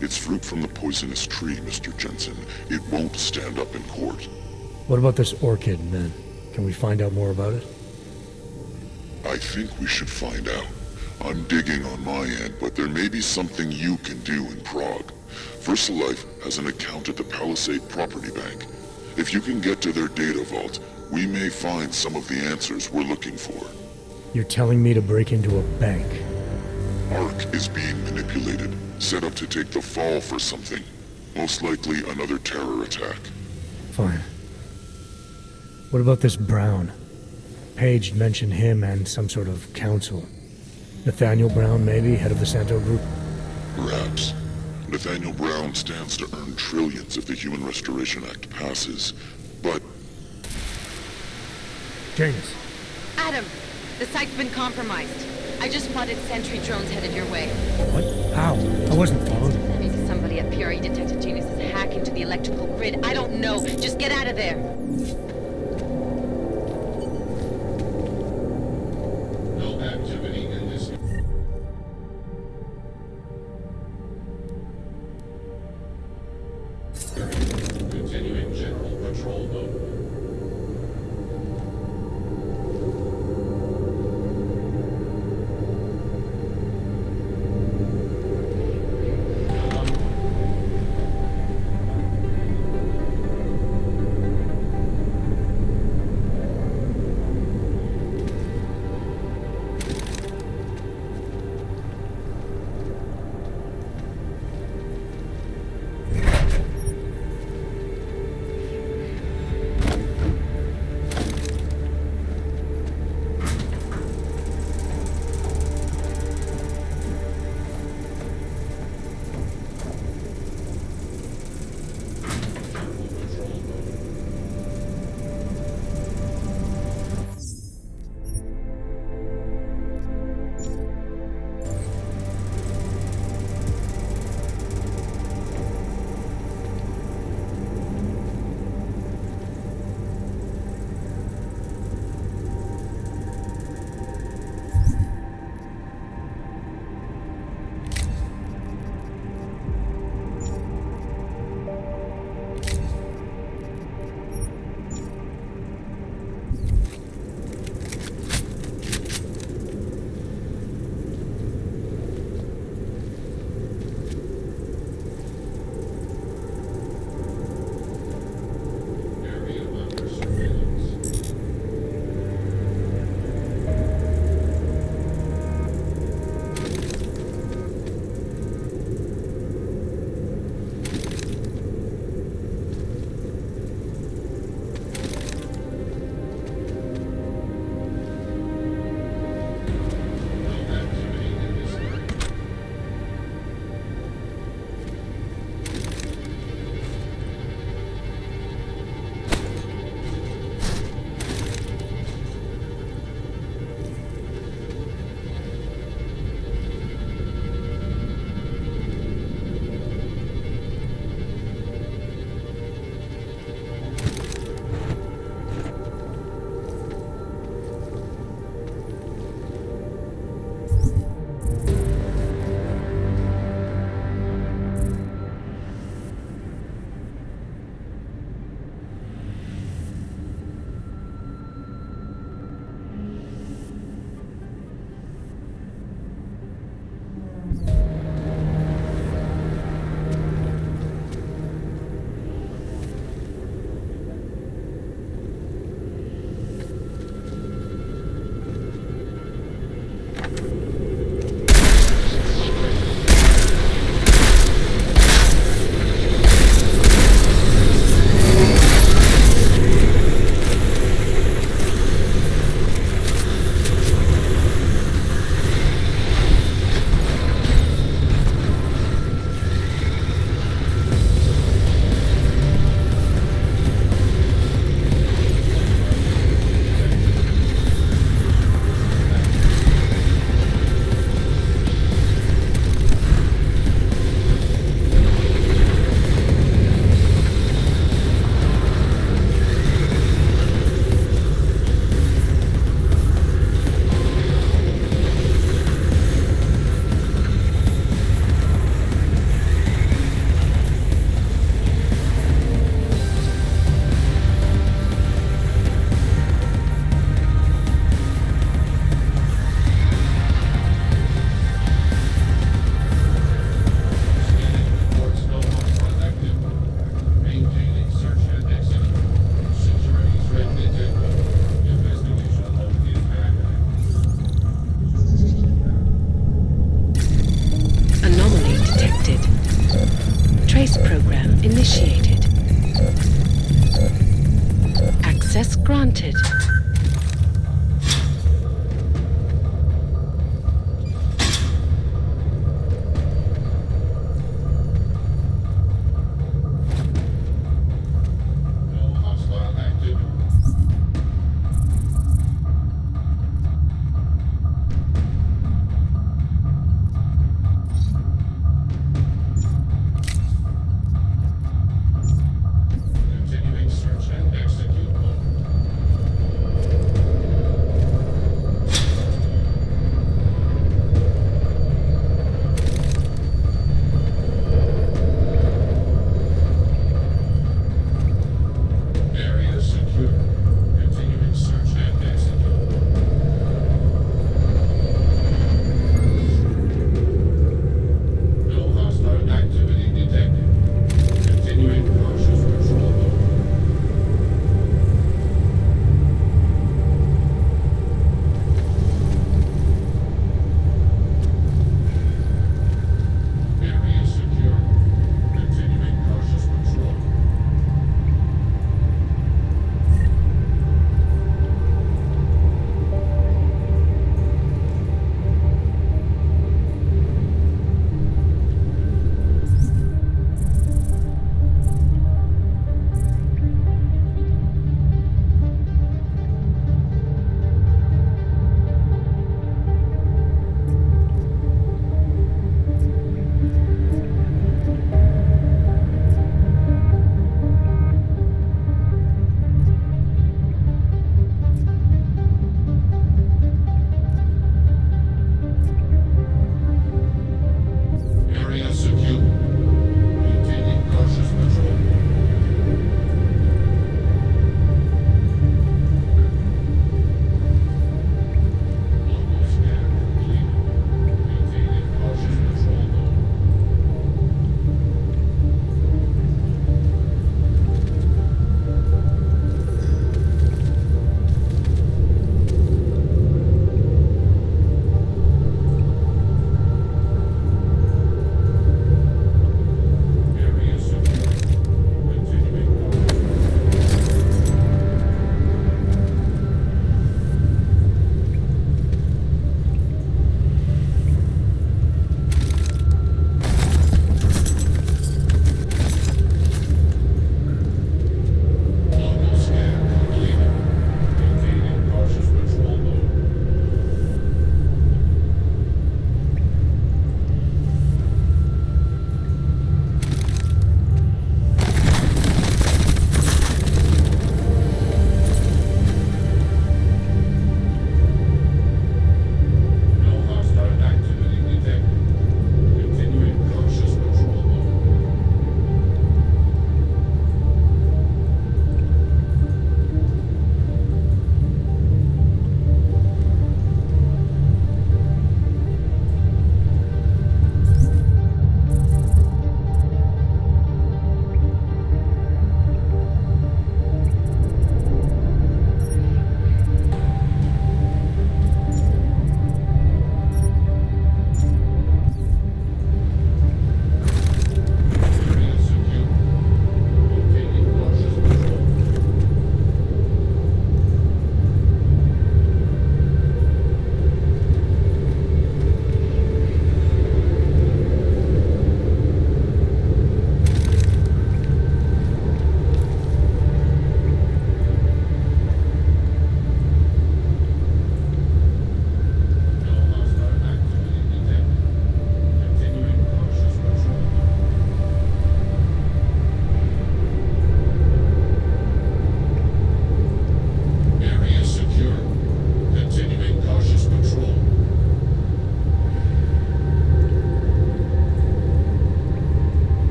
It's fruit from the poisonous tree, Mr. Jensen. It won't stand up in court. What about this orchid, then? Can we find out more about it? I think we should find out. I'm digging on my end, but there may be something you can do in Prague. VersaLife has an account at the Palisade Property Bank. If you can get to their data vault, we may find some of the answers we're looking for. You're telling me to break into a bank? ARC is being manipulated, set up to take the fall for something. Most likely another terror attack. Fine. What about this Brown? Page mentioned him and some sort of council. Nathaniel Brown, maybe, head of the Santo Group? Perhaps. Nathaniel Brown stands to earn trillions if the Human Restoration Act passes, but... Janus. Adam, the site's been compromised. I just spotted sentry drones headed your way. What? How? I wasn't followed. Maybe somebody at PRE detected Janus's hack into the electrical grid. I don't know. Just get out of there. No activity in this. Continuing general patrol mode.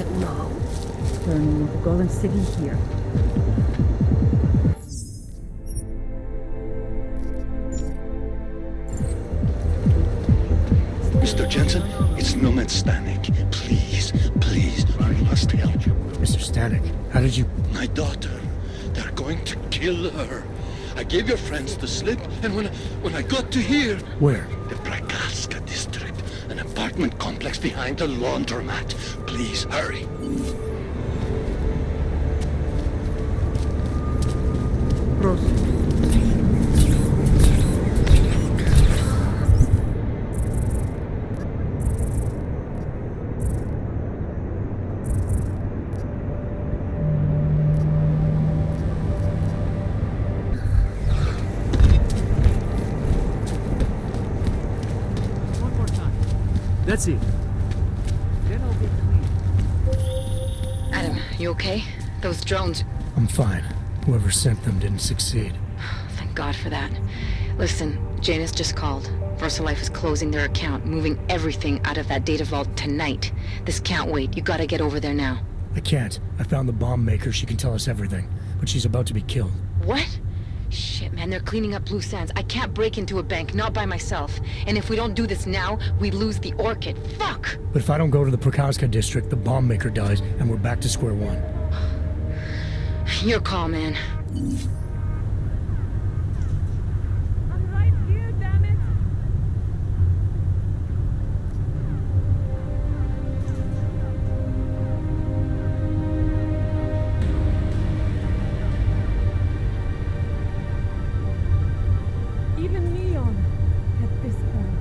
it now. Turning into Golden City here. Mr. Jensen, it's Nomad Stanek. Please, please, you must help. Mr. Stanek, how did you... My daughter. They're going to kill her. I gave your friends the slip, and when I got to here... Where? The Brakaska district. An apartment complex behind the laundromat. Please, hurry. One more time. That's it. Then I'll get clean. Adam, you okay? Those drones... I'm fine. Whoever sent them didn't succeed. Thank God for that. Listen, Janus just called. VersaLife is closing their account, moving everything out of that data vault tonight. This can't wait. You gotta get over there now. I can't. I found the bomb maker. She can tell us everything. But she's about to be killed. What? Shit, man, they're cleaning up loose ends. I can't break into a bank, not by myself. And if we don't do this now, we lose the Orchid. Fuck! But if I don't go to the Prakaska district, the bomb maker dies, and we're back to square one. Your call, man. I'm right here, damn it! Even Neon at this point.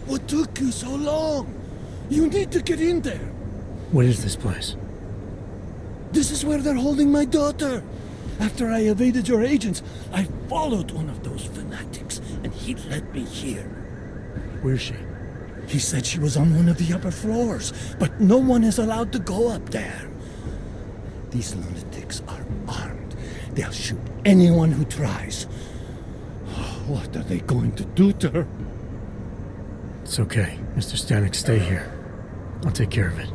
What took you so long? You need to get in there. What is this place? This is where they're holding my daughter. After I evaded your agents, I followed one of those fanatics, and he led me here. Where's she? He said she was on one of the upper floors, but no one is allowed to go up there. These lunatics are armed. They'll shoot anyone who tries. What are they going to do to her? It's okay. Mr. Stanek, stay here. I'll take care of it.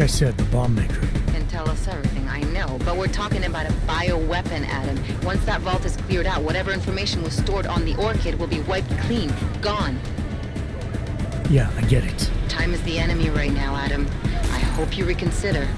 Like I said, the bomb maker. Can tell us everything, I know. But we're talking about a bioweapon, Adam. Once that vault is cleared out, whatever information was stored on the Orchid will be wiped clean. Gone. Yeah, I get it. Time is the enemy right now, Adam. I hope you reconsider.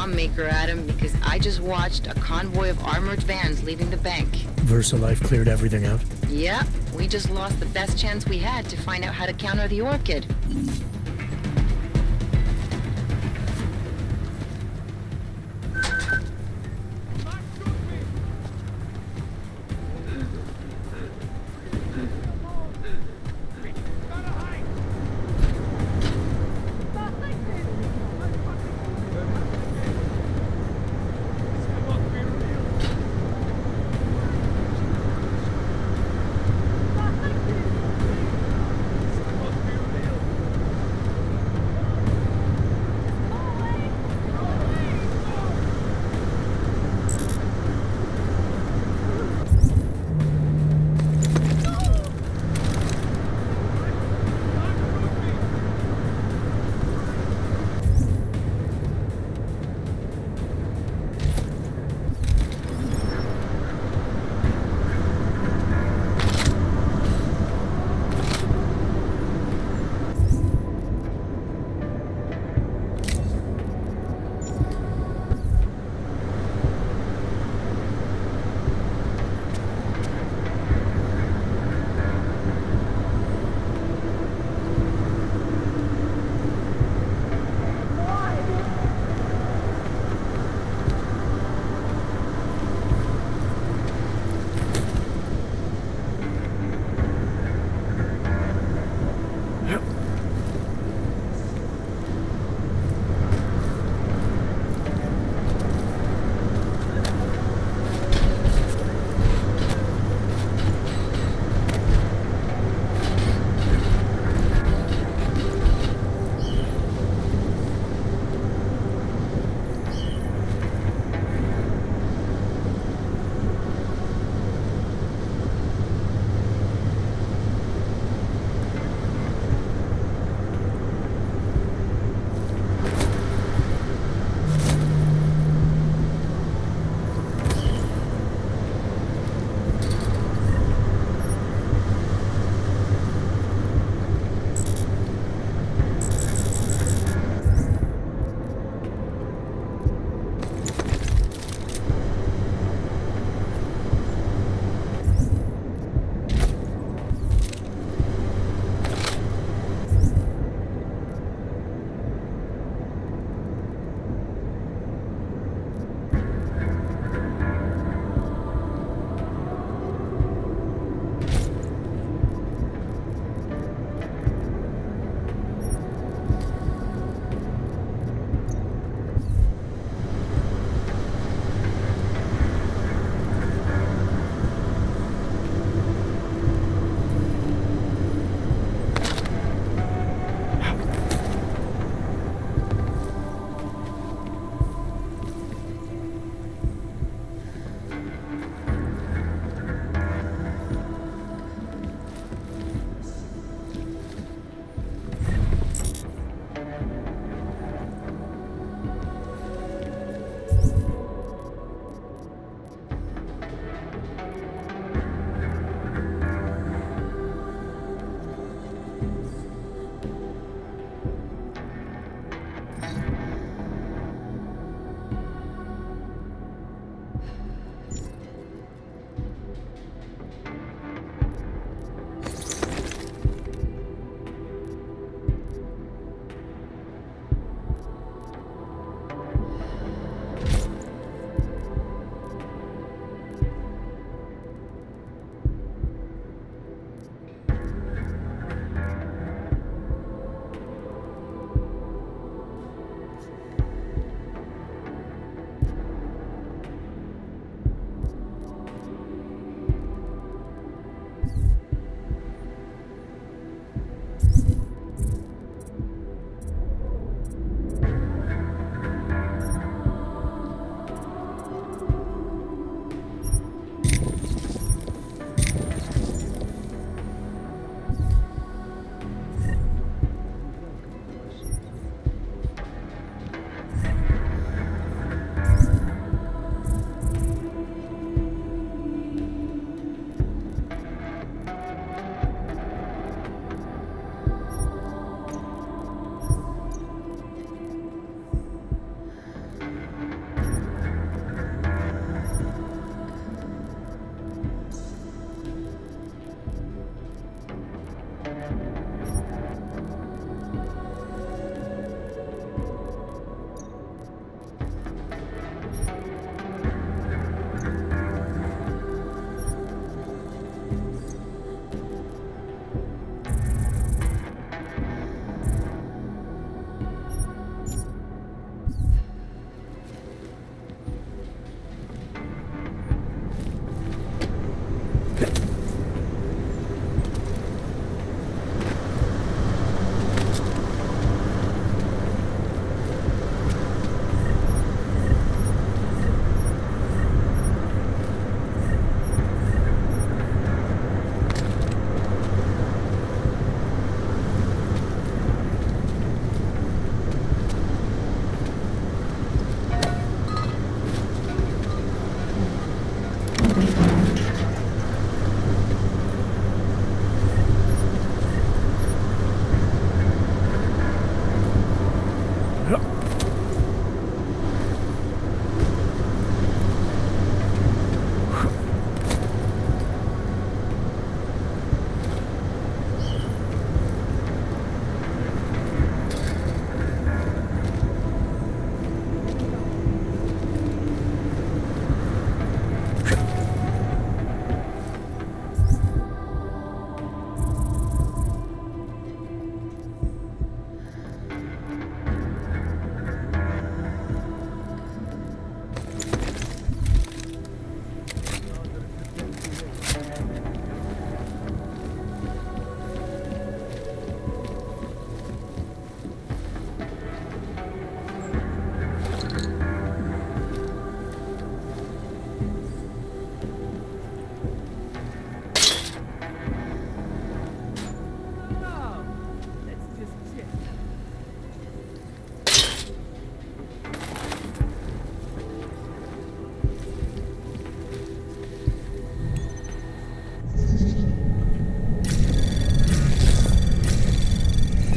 bomb maker, Adam, because I just watched a convoy of armored vans leaving the bank. VersaLife cleared everything out? Yeah, we just lost the best chance we had to find out how to counter the Orchid.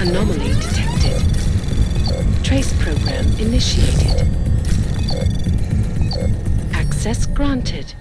Anomaly detected. Trace program initiated. Access granted.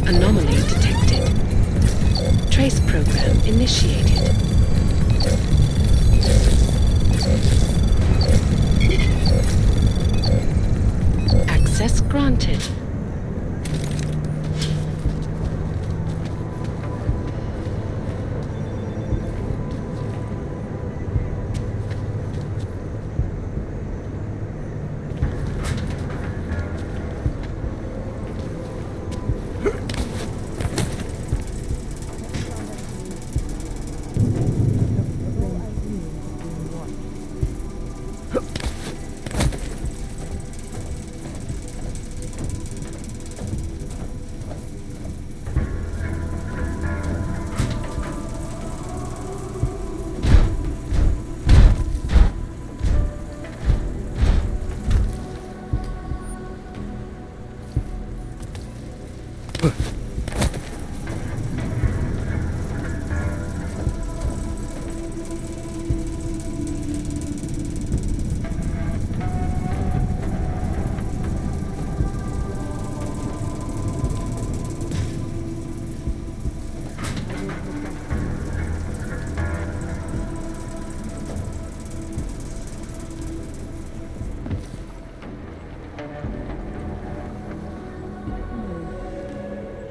Anomaly detected. Trace program initiated. Access granted.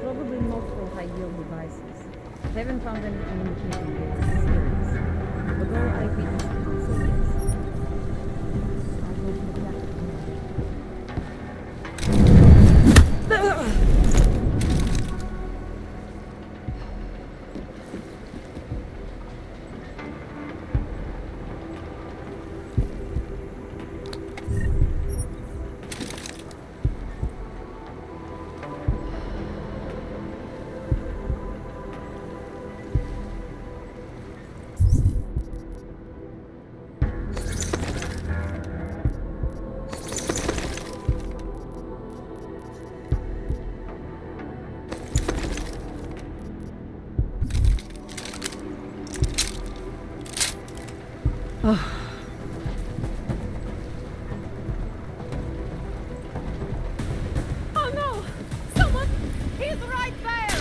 Probably multiple high-yield devices. Haven't found any indication they are serious. But all eyewitnesses say yes. I'll go to the back. Oh no! Someone! He's right there!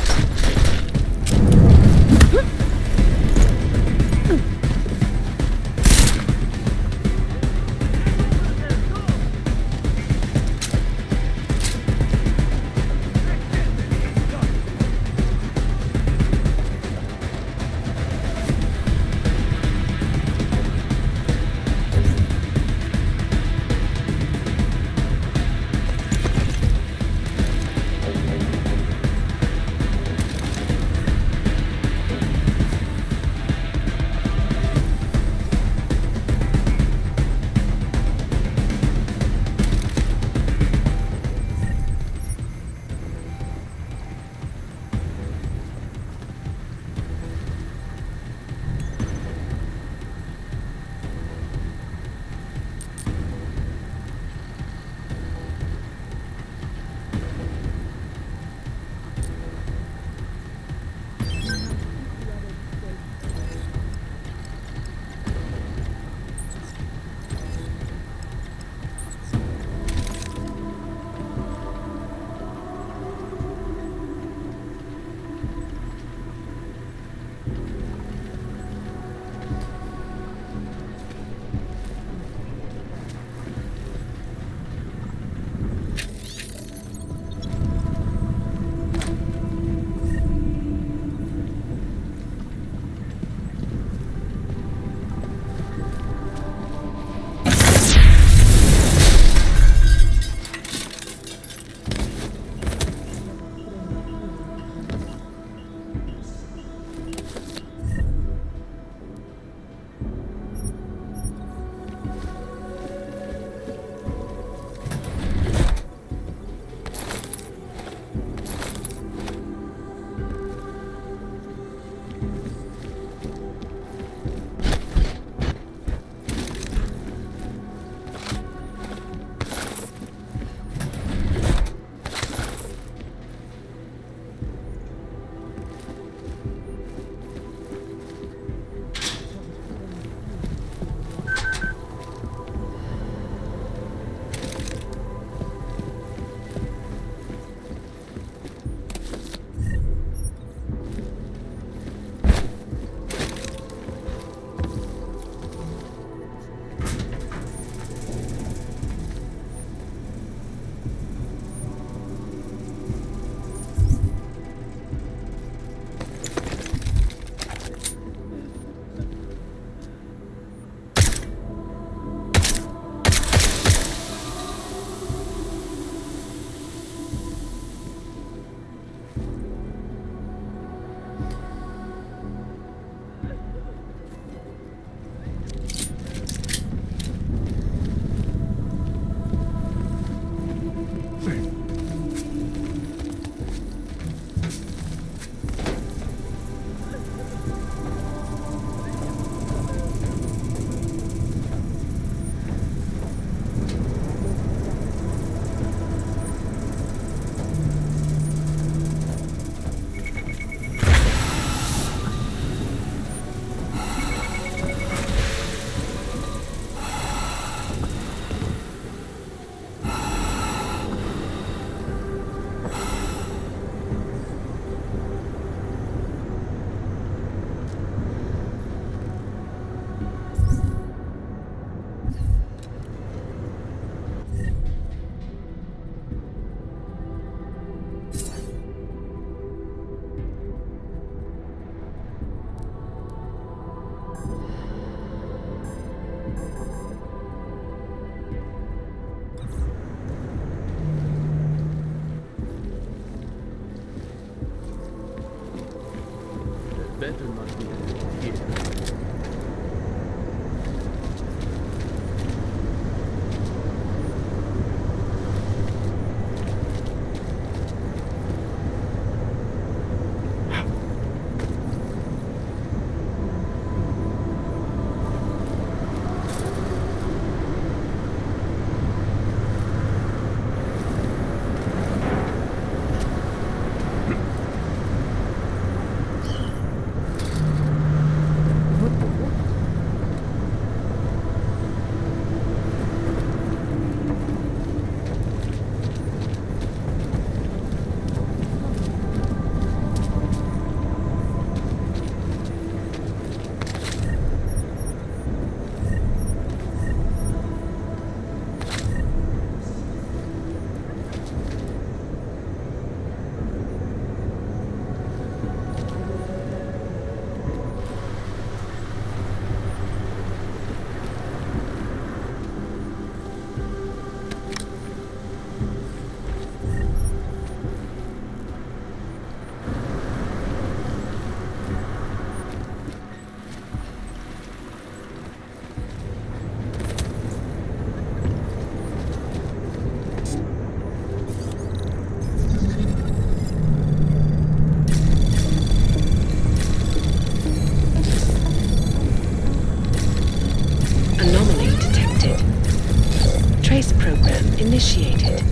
initiated.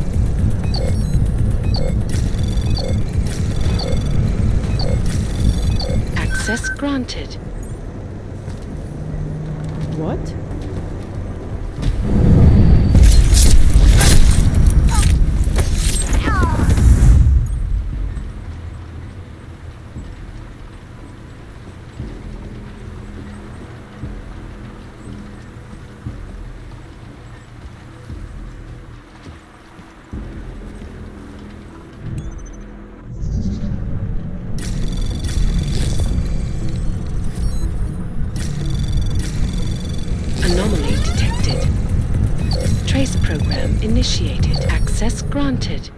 Access granted. What? Anomaly detected. Trace program initiated. Access granted.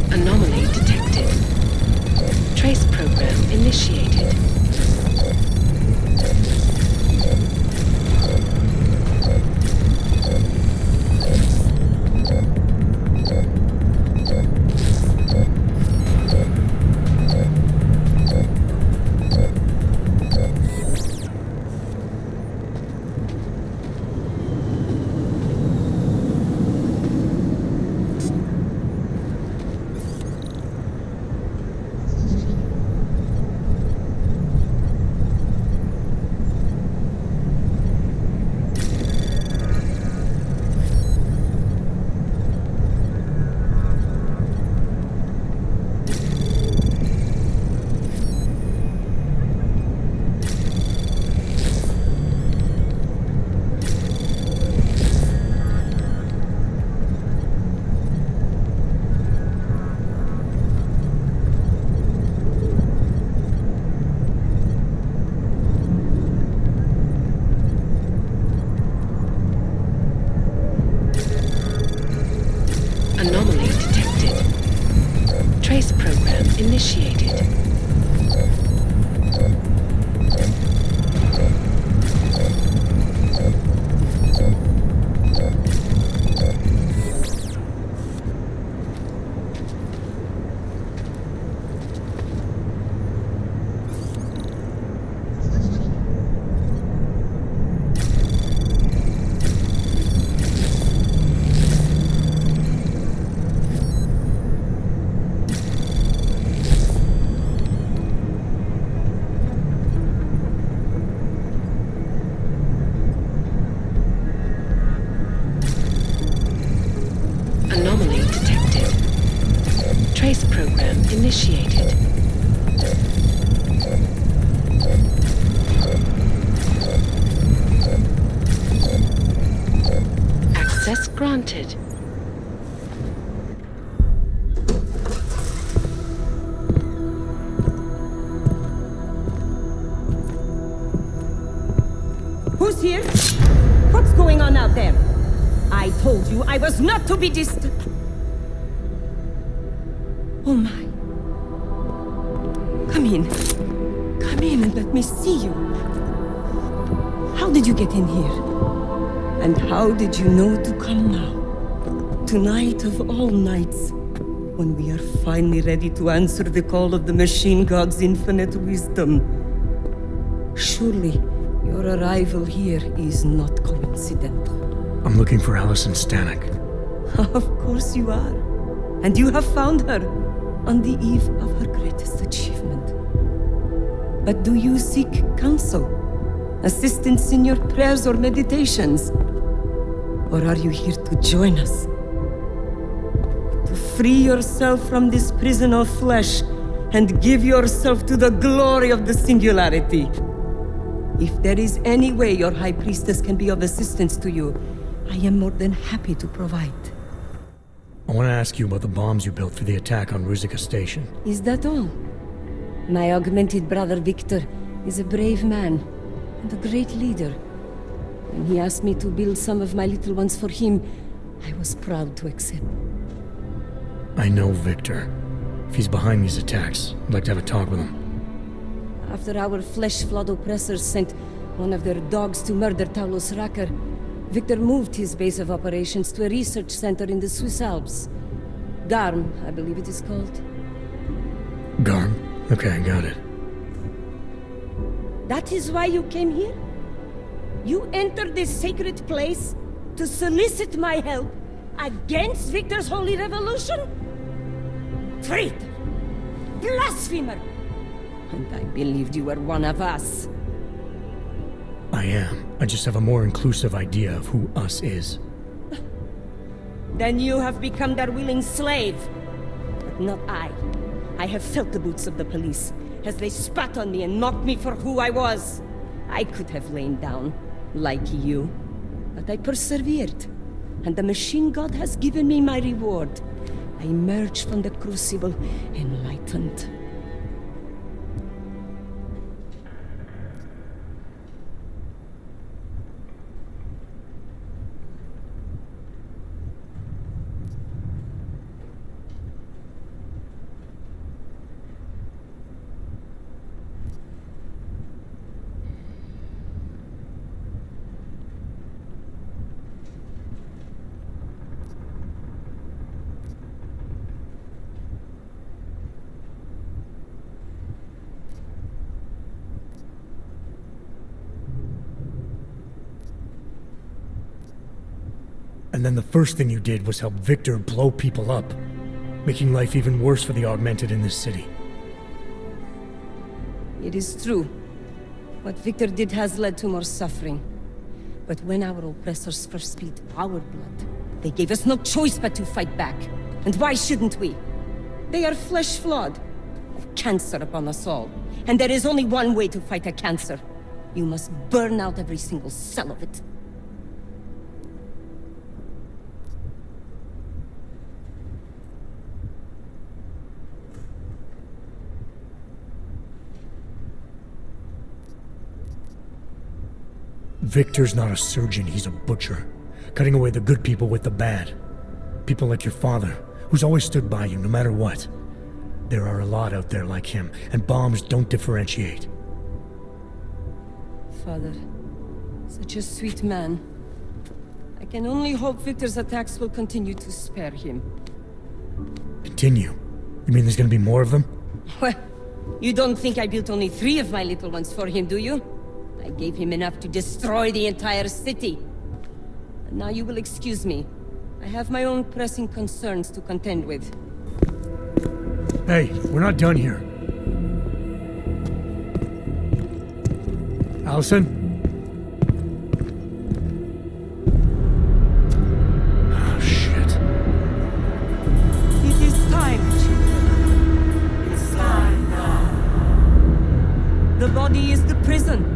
Anomaly detected. Trace program initiated. Anomaly detected. Trace program initiated. Anomaly detected. Trace program initiated. Access granted. Who's here? What's going on out there? I told you I was not to be disturbed. Oh my. Come in. Come in and let me see you. How did you get in here? And how did you know to come now? Tonight of all nights, when we are finally ready to answer the call of the machine god's infinite wisdom. Surely, your arrival here is not coincidental. I'm looking for Allison Stanek. Of course you are. And you have found her on the eve of her greatest achievement. But do you seek counsel? Assistance in your prayers or meditations? Or are you here to join us? To free yourself from this prison of flesh and give yourself to the glory of the singularity. If there is any way your High Priestess can be of assistance to you, I am more than happy to provide. I want to ask you about the bombs you built for the attack on Ruzicka Station. Is that all? My augmented brother Victor is a brave man and a great leader. When he asked me to build some of my little ones for him, I was proud to accept. I know Victor. If he's behind these attacks, I'd like to have a talk with him. After our flesh-flood oppressors sent one of their dogs to murder Talos Racker, Victor moved his base of operations to a research center in the Swiss Alps. Garm, I believe it is called. Garm? Okay, got it. That is why you came here? You entered this sacred place to solicit my help against Victor's holy revolution? Traitor! Blasphemer! And I believed you were one of us. I am. I just have a more inclusive idea of who us is. Then you have become their willing slave. But not I. I have felt the boots of the police as they spat on me and mocked me for who I was. I could have lain down, like you. But I persevered. And the machine god has given me my reward. I emerged from the crucible enlightened. And then the first thing you did was help Victor blow people up, making life even worse for the augmented in this city. It is true. What Victor did has led to more suffering. But when our oppressors first spilled our blood, they gave us no choice but to fight back. And why shouldn't we? They are flesh-flawed, a cancer upon us all. And there is only one way to fight a cancer. You must burn out every single cell of it. Victor's not a surgeon, he's a butcher. Cutting away the good people with the bad. People like your father, who's always stood by you no matter what. There are a lot out there like him, and bombs don't differentiate. Father, such a sweet man. I can only hope Victor's attacks will continue to spare him. Continue? You mean there's gonna be more of them? Well, you don't think I built only 3 of my little ones for him, do you? I gave him enough to destroy the entire city. And now you will excuse me. I have my own pressing concerns to contend with. Hey, we're not done here. Allison? Oh, shit. It is time, children. It's time now. The body is the prison.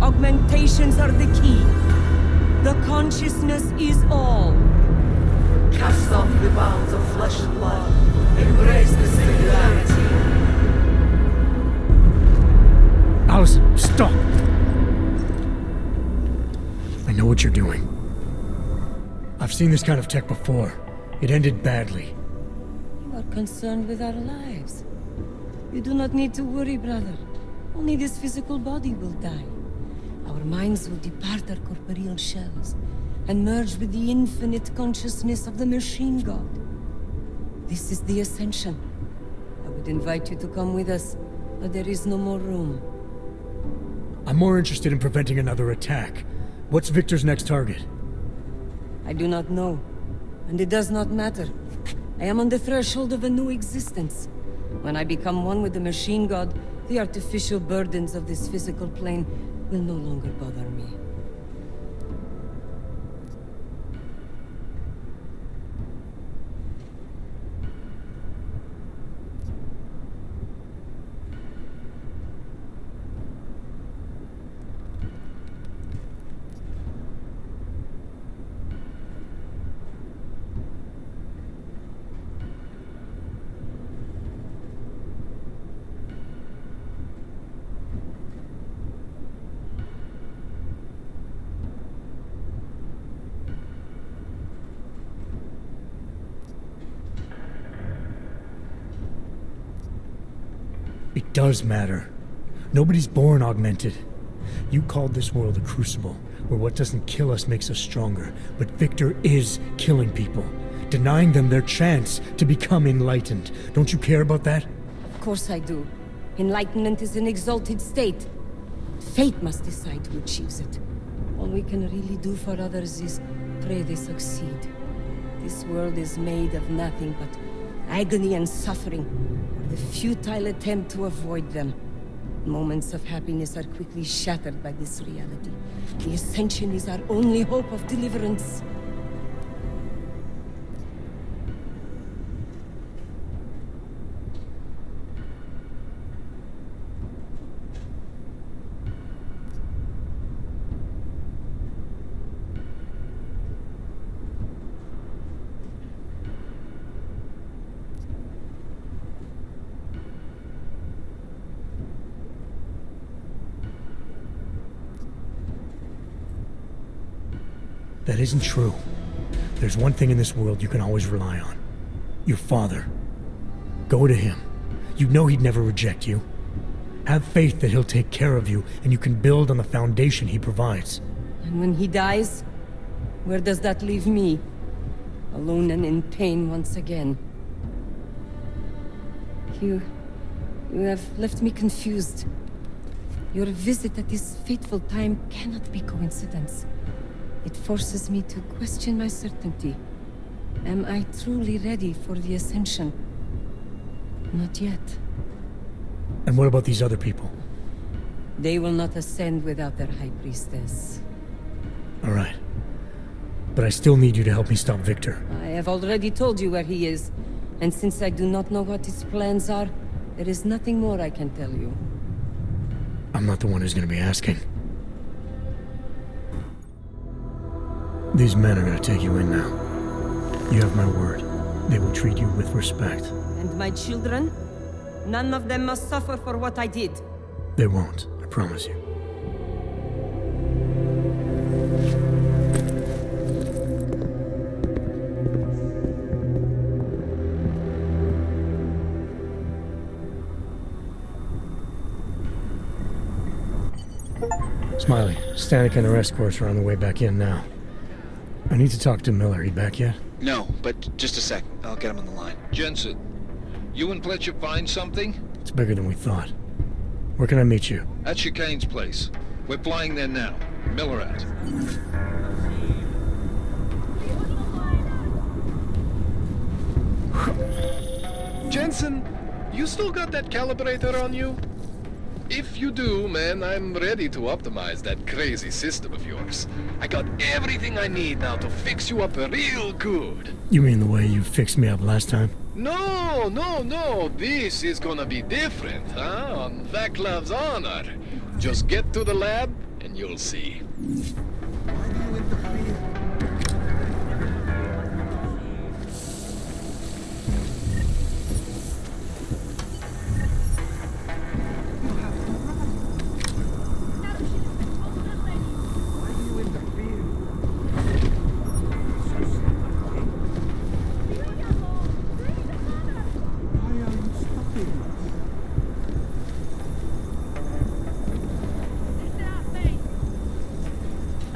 Augmentations are the key. The consciousness is all. Cast off the bounds of flesh and blood. Embrace the singularity. Allison, stop! I know what you're doing. I've seen this kind of tech before. It ended badly. You are concerned with our lives. You do not need to worry, brother. Only this physical body will die. Our minds will depart our corporeal shells and merge with the infinite consciousness of the machine god. This is the ascension. I would invite you to come with us, but there is no more room. I'm more interested in preventing another attack. What's Victor's next target? I do not know, and it does not matter. I am on the threshold of a new existence. When I become one with the machine god, the artificial burdens of this physical plane will no longer bother me. It does matter. Nobody's born augmented. You called this world a crucible, where what doesn't kill us makes us stronger. But Victor is killing people, denying them their chance to become enlightened. Don't you care about that? Of course I do. Enlightenment is an exalted state. Fate must decide who achieves it. All we can really do for others is pray they succeed. This world is made of nothing but agony and suffering, or the futile attempt to avoid them. Moments of happiness are quickly shattered by this reality. The Ascension is our only hope of deliverance. That isn't true. There's one thing in this world you can always rely on. Your father. Go to him. You know he'd never reject you. Have faith that he'll take care of you, and you can build on the foundation he provides. And when he dies, where does that leave me? Alone and in pain once again. You have left me confused. Your visit at this fateful time cannot be coincidence. It forces me to question my certainty. Am I truly ready for the Ascension? Not yet. And what about these other people? They will not ascend without their High Priestess. All right. But I still need you to help me stop Victor. I have already told you where he is. And since I do not know what his plans are, there is nothing more I can tell you. I'm not the one who's gonna be asking. These men are gonna take you in now. You have my word. They will treat you with respect. And my children? None of them must suffer for what I did. They won't, I promise you. Smiley, Stanek and their escorts are on the way back in now. I need to talk to Miller. He back yet? No, but just a sec. I'll get him on the line. Jensen, you and Fletcher find something? It's bigger than we thought. Where can I meet you? At Chicane's place. We're flying there now. Miller out. Jensen, you still got that calibrator on you? If you do, man, I'm ready to optimize that crazy system of yours. I got everything I need now to fix you up real good. You mean the way you fixed me up last time? No, no, no. This is gonna be different, huh? On Vaclav's honor. Just get to the lab and you'll see.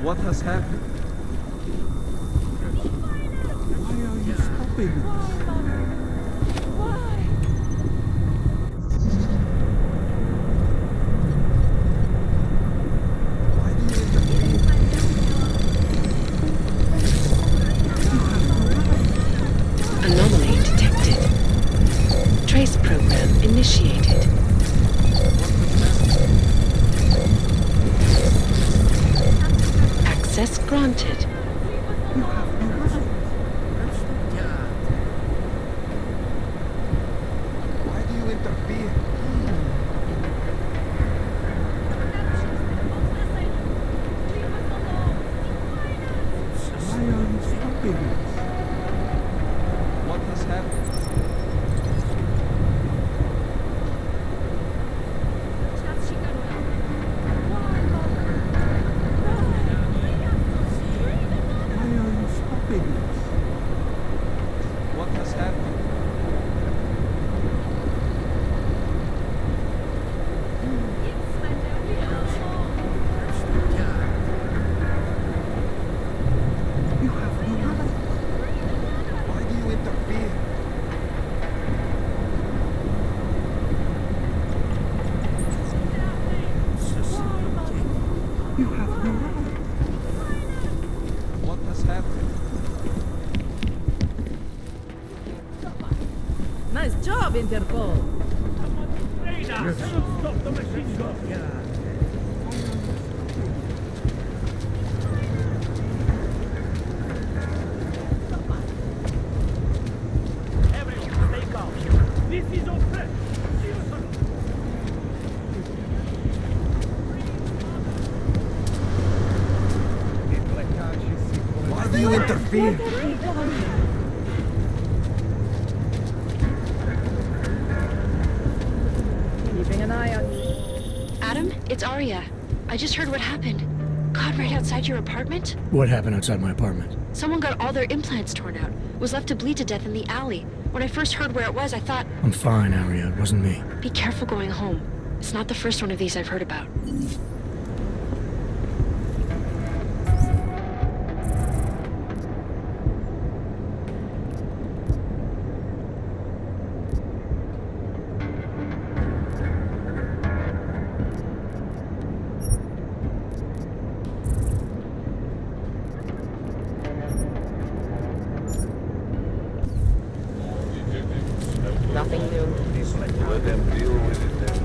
What has happened? Why are you stopping us? Anomaly detected. Trace program initiated. Access granted. Why do you interfere? Why are you stopping us? What has happened? Why are you stopping us? What has happened? You have no right. Why do you interfere? You have no right. What has happened? Nice job, Interpol. Stop the machine gun! Everyone, stay calm. This is our threat. Why do you interfere? Keeping an eye on you. Adam, it's Arya. I just heard what happened. God, right outside your apartment? What happened outside my apartment? Someone got all their implants torn out. Was left to bleed to death in the alley. When I first heard where it was, I thought, I'm fine, Arya. It wasn't me. be careful going home. It's not the first one of these I've heard about. Nothing new. Let them deal with it then.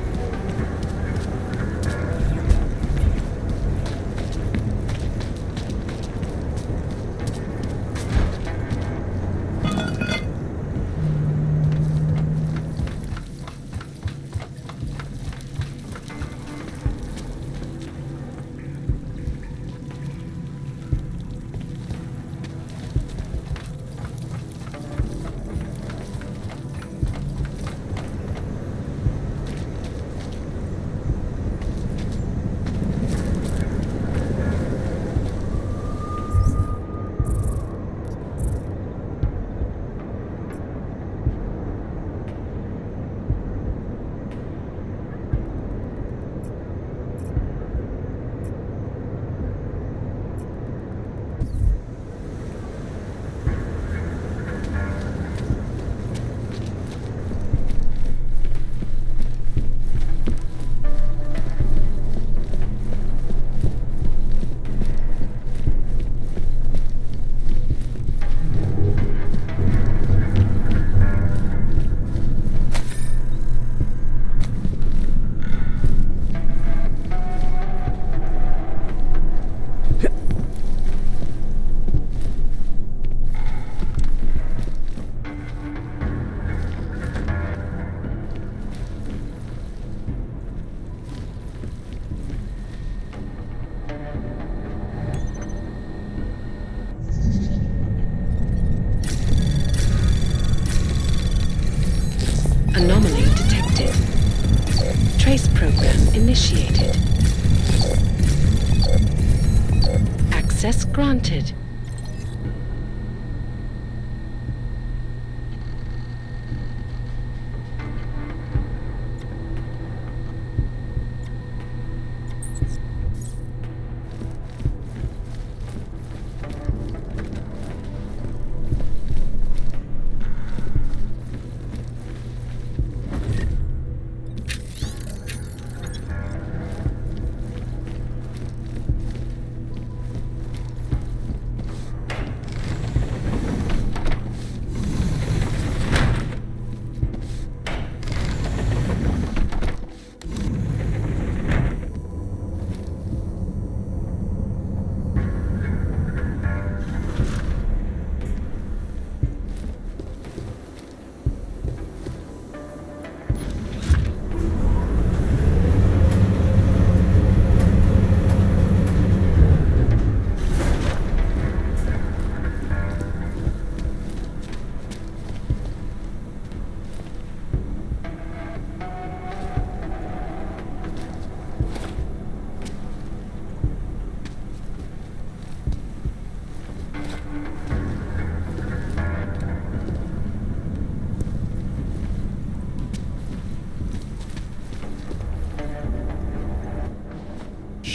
Anomaly detected. Trace program initiated. Access granted.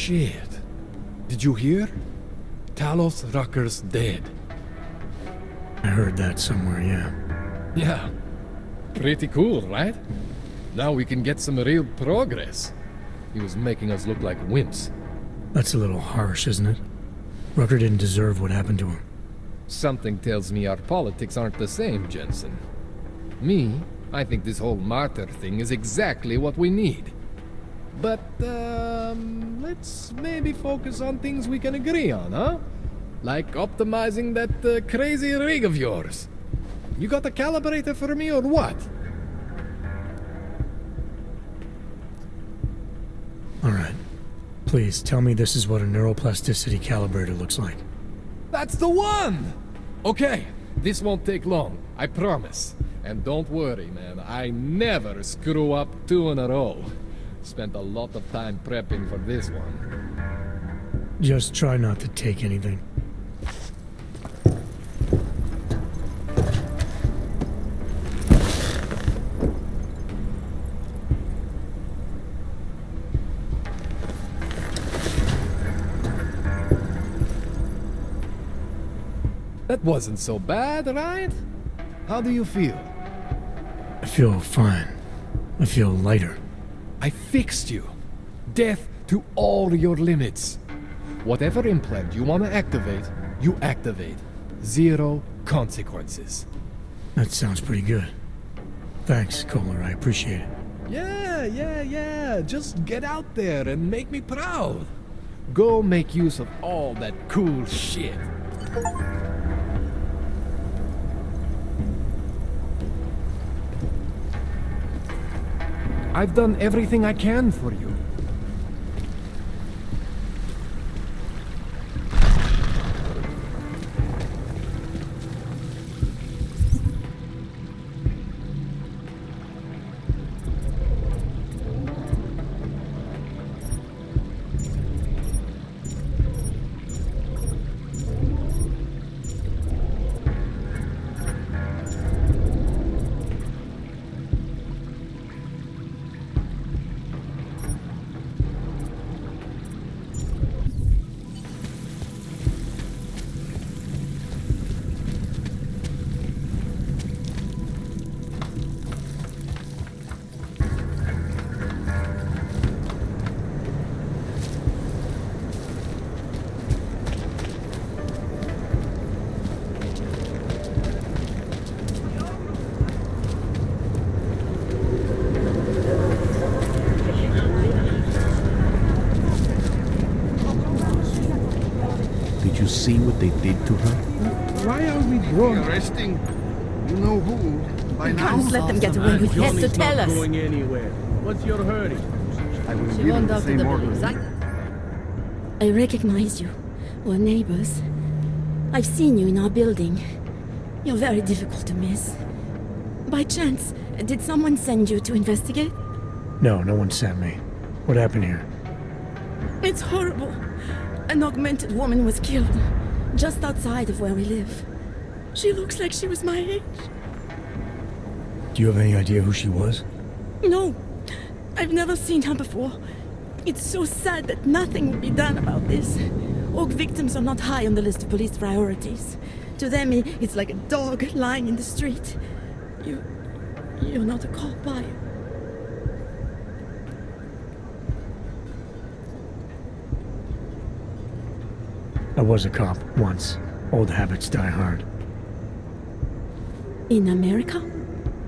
shit. Did you hear? Talos Rucker's dead. I heard that somewhere, yeah. Yeah. Pretty cool, right? Now we can get some real progress. He was making us look like wimps. That's a little harsh, isn't it? Rucker didn't deserve what happened to him. Something tells me our politics aren't the same, Jensen. Me, I think this whole martyr thing is exactly what we need. But, let's maybe focus on things we can agree on, huh? Like optimizing that crazy rig of yours. You got a calibrator for me or what? Alright. Please, tell me this is what a neuroplasticity calibrator looks like. That's the one! Okay, this won't take long, I promise. And don't worry, man, I never screw up 2 in a row. Spent a lot of time prepping for this one. Just try not to take anything. That wasn't so bad, right? How do you feel? I feel fine. I feel lighter. I fixed you. Death to all your limits. Whatever implant you want to activate, you activate. 0 consequences. That sounds pretty good. Thanks, Kohler. I appreciate it. Yeah. Just get out there and make me proud. Go make use of all that cool shit. I've done everything I can for you. Did you see what they did to her? Why are we drawn? Arresting you know who by You now? can't let them get away with it. He has to tell us. Going anywhere. What's your hurry? I will She give him won't the out to same the order. police. I recognize you. We're neighbors. I've seen you in our building. You're very difficult to miss. By chance, did someone send you to investigate? No, no one sent me. What happened here? It's horrible. An augmented woman was killed just outside of where we live. She looks like she was my age. Do you have any idea who she was? No, I've never seen her before. It's so sad that nothing will be done about this. Org victims are not high on the list of police priorities. To them, it's like a dog lying in the street. You're not a cop, are you? I was a cop once. Old habits die hard. In America?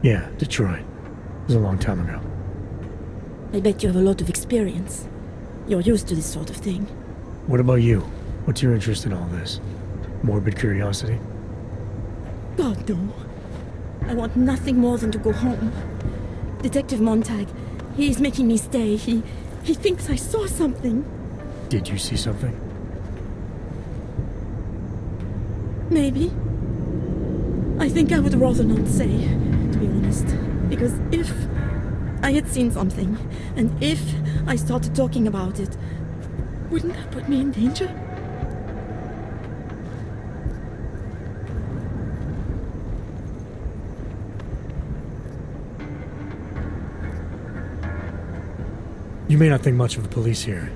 Yeah, Detroit. It was a long time ago. I bet you have a lot of experience. You're used to this sort of thing. What about you? What's your interest in all this? Morbid curiosity? God, no. I want nothing more than to go home. Detective Montag, he's making me stay. He thinks I saw something. Did you see something? Maybe. I think I would rather not say, to be honest. Because if I had seen something, and if I started talking about it, wouldn't that put me in danger? You may not think much of the police here.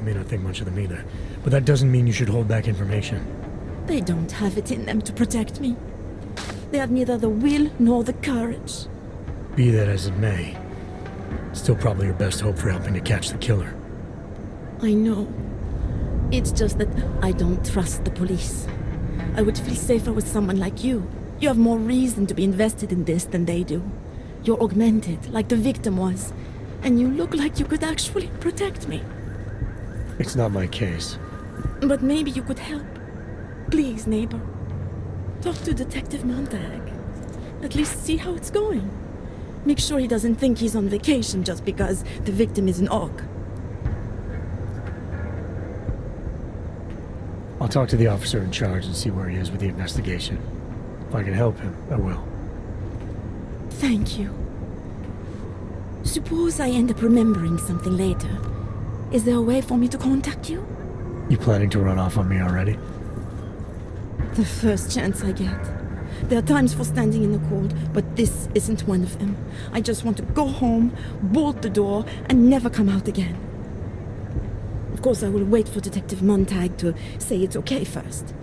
may not think much of them either. But that doesn't mean you should hold back information. They don't have it in them to protect me. They have neither the will nor the courage. Be that as it may, still probably your best hope for helping to catch the killer. I know. It's just that I don't trust the police. I would feel safer with someone like you. You have more reason to be invested in this than they do. You're augmented, like the victim was. And you look like you could actually protect me. It's not my case. But maybe you could help. Please, neighbor. Talk to Detective Montag. At least see how it's going. Make sure he doesn't think he's on vacation just because the victim is an orc. I'll talk to the officer in charge and see where he is with the investigation. If I can help him, I will. Thank you. Suppose I end up remembering something later. Is there a way for me to contact you? You planning to run off on me already? The first chance I get. There are times for standing in the cold, but this isn't one of them. I just want to go home, bolt the door, and never come out again. Of course, I will wait for Detective Montag to say it's okay first.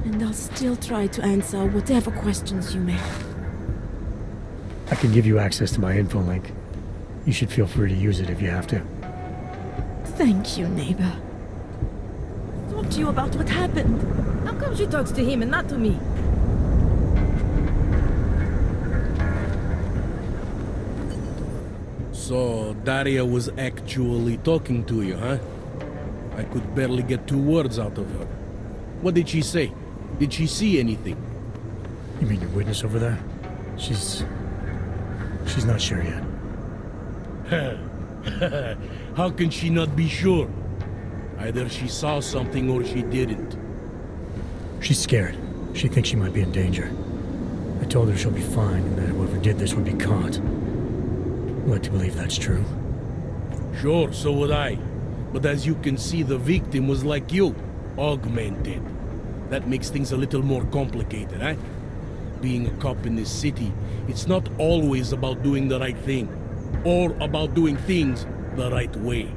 And I'll still try to answer whatever questions you may have. I can give you access to my info link. You should feel free to use it if you have to. Thank you, neighbor. Talk to you about what happened. How come she talks to him and not to me? So, Daria was actually talking to you, huh? I could barely get 2 words out of her. What did she say? Did she see anything? You mean your witness over there? She's not sure yet. How can she not be sure? Either she saw something or she didn't. She's scared. She thinks she might be in danger. I told her she'll be fine and that whoever did this would be caught. I'd like to believe that's true. Sure, so would I. But as you can see, the victim was like you, augmented. That makes things a little more complicated, eh? Being a cop in this city, it's not always about doing the right thing, or about doing things the right way.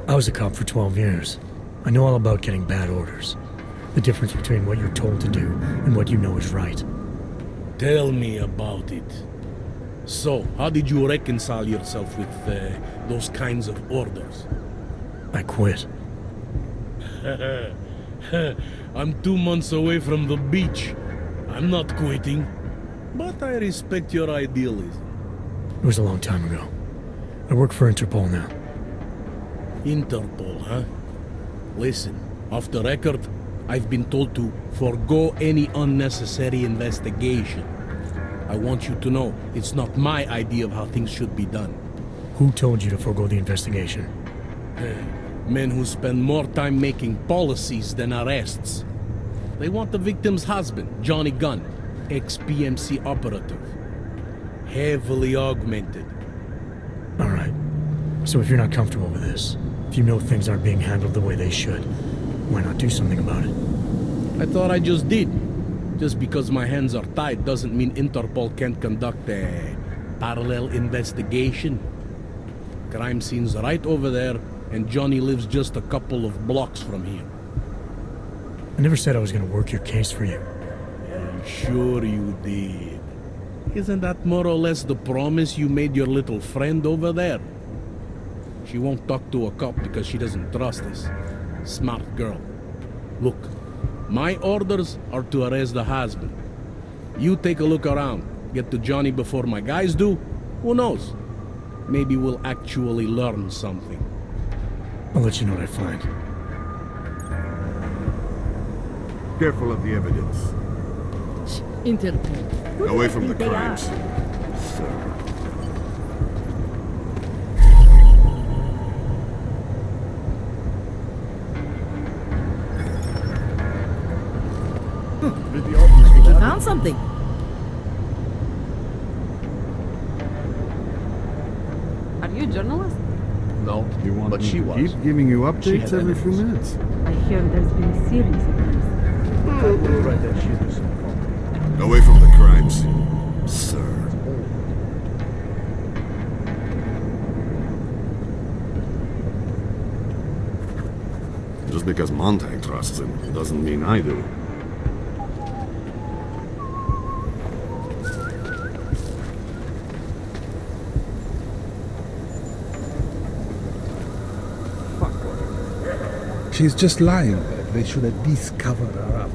I was a cop for 12 years. I know all about getting bad orders. The difference between what you're told to do and what you know is right. Tell me about it. So, how did you reconcile yourself with those kinds of orders? I quit. I'm 2 months away from the beach. I'm not quitting. But I respect your idealism. It was a long time ago. I work for Interpol now. Interpol, huh? Listen, off the record, I've been told to forego any unnecessary investigation. I want you to know it's not my idea of how things should be done. Who told you to forego the investigation? Men who spend more time making policies than arrests. They want the victim's husband, Johnny Gunn, ex-PMC operative. Heavily augmented. All right. So if you're not comfortable with this, if you know things aren't being handled the way they should, why not do something about it? I thought I just did. Just because my hands are tied doesn't mean Interpol can't conduct a parallel investigation. Crime scene's right over there, and Johnny lives just a couple of blocks from here. I never said I was going to work your case for you. I'm sure you did. Isn't that more or less the promise you made your little friend over there? She won't talk to a cop because she doesn't trust us. Smart girl. Look, my orders are to arrest the husband. You take a look around. Get to Johnny before my guys do. Who knows? Maybe we'll actually learn something. I'll let you know what I find. Careful of the evidence. Interpol. Away from the crimes, sir. Pretty obvious. I think he found something. Are you a journalist? No, You want but me she to was. keep giving you She updates had every few enemies. minutes? I hear there's been a series of these. I wouldn't write that shit to some phone. Away from the crimes, sir. Just because Montag trusts him doesn't mean I do. She's just lying. They should at least cover her up.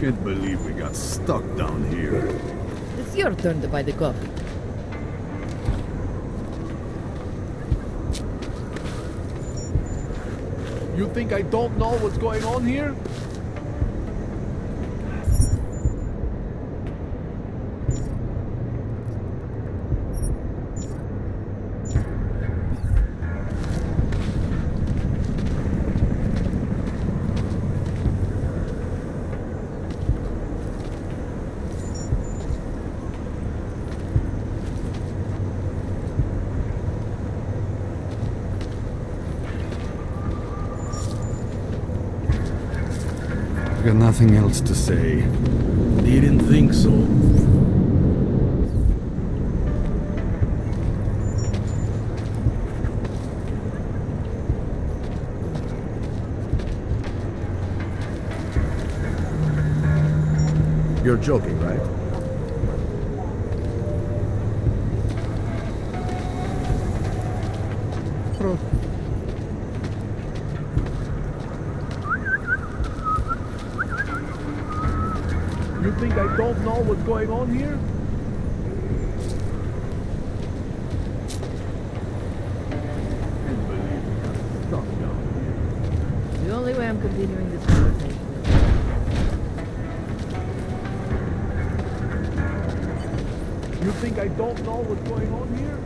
Can't believe we got stuck down here. It's your turn to buy the coffee. You think I don't know what's going on here? Got nothing else to say. Didn't think so. You're joking, right? You think I don't know what's going on here? The only way I'm continuing this conversation. You think I don't know what's going on here?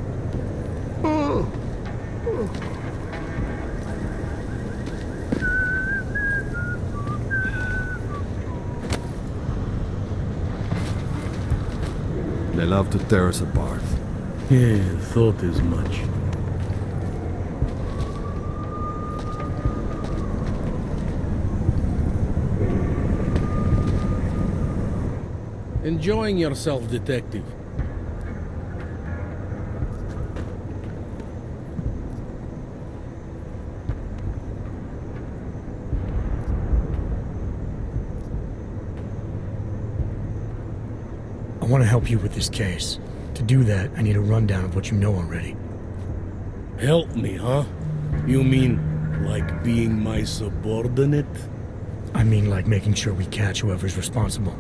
They love to tear us apart. Yeah, thought as much. Enjoying yourself, detective. I want to help you with this case. To do that, I need a rundown of what you know already. Help me, huh? You mean like being my subordinate? I mean like making sure we catch whoever's responsible.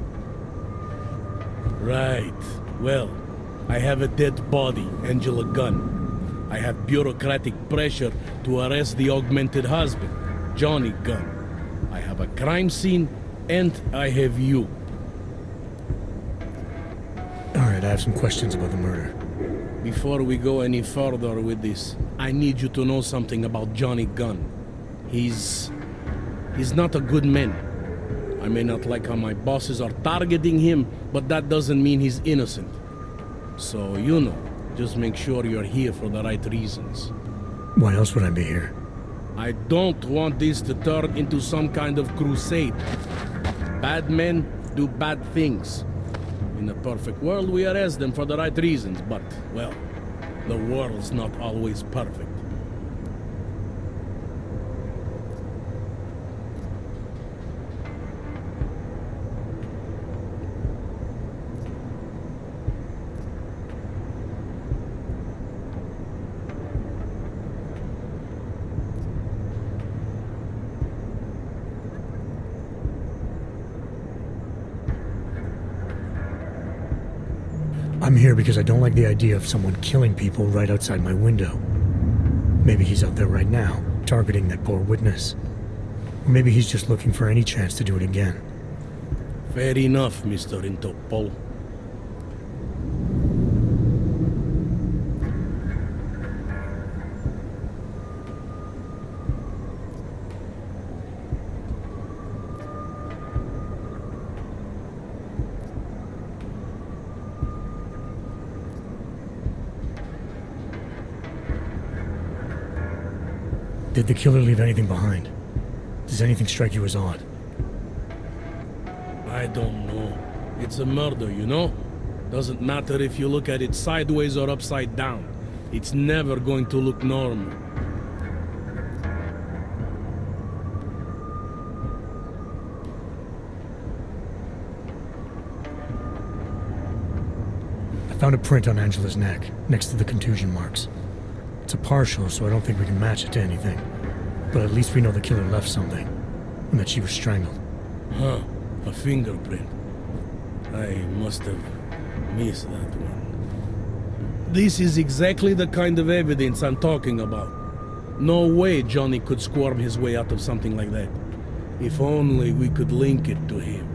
Right. Well, I have a dead body, Angela Gunn. I have bureaucratic pressure to arrest the augmented husband, Johnny Gunn. I have a crime scene, and I have you. Alright, I have some questions about the murder. Before we go any further with this, I need you to know something about Johnny Gunn. He's not a good man. I may not like how my bosses are targeting him, but that doesn't mean he's innocent. So, you know, just make sure you're here for the right reasons. Why else would I be here? I don't want this to turn into some kind of crusade. Bad men do bad things. In a perfect world, we arrest them for the right reasons, but, well, the world's not always perfect. I'm here because I don't like the idea of someone killing people right outside my window. Maybe he's out there right now, targeting that poor witness. Or maybe he's just looking for any chance to do it again. Fair enough, Mr. Interpol. Did the killer leave anything behind? Does anything strike you as odd? I don't know. It's a murder, you know? Doesn't matter if you look at it sideways or upside down. It's never going to look normal. I found a print on Angela's neck, next to the contusion marks. It's a partial, so I don't think we can match it to anything. But at least we know the killer left something, and that she was strangled. Huh, a fingerprint. I must have missed that one. This is exactly the kind of evidence I'm talking about. No way Johnny could squirm his way out of something like that. If only we could link it to him.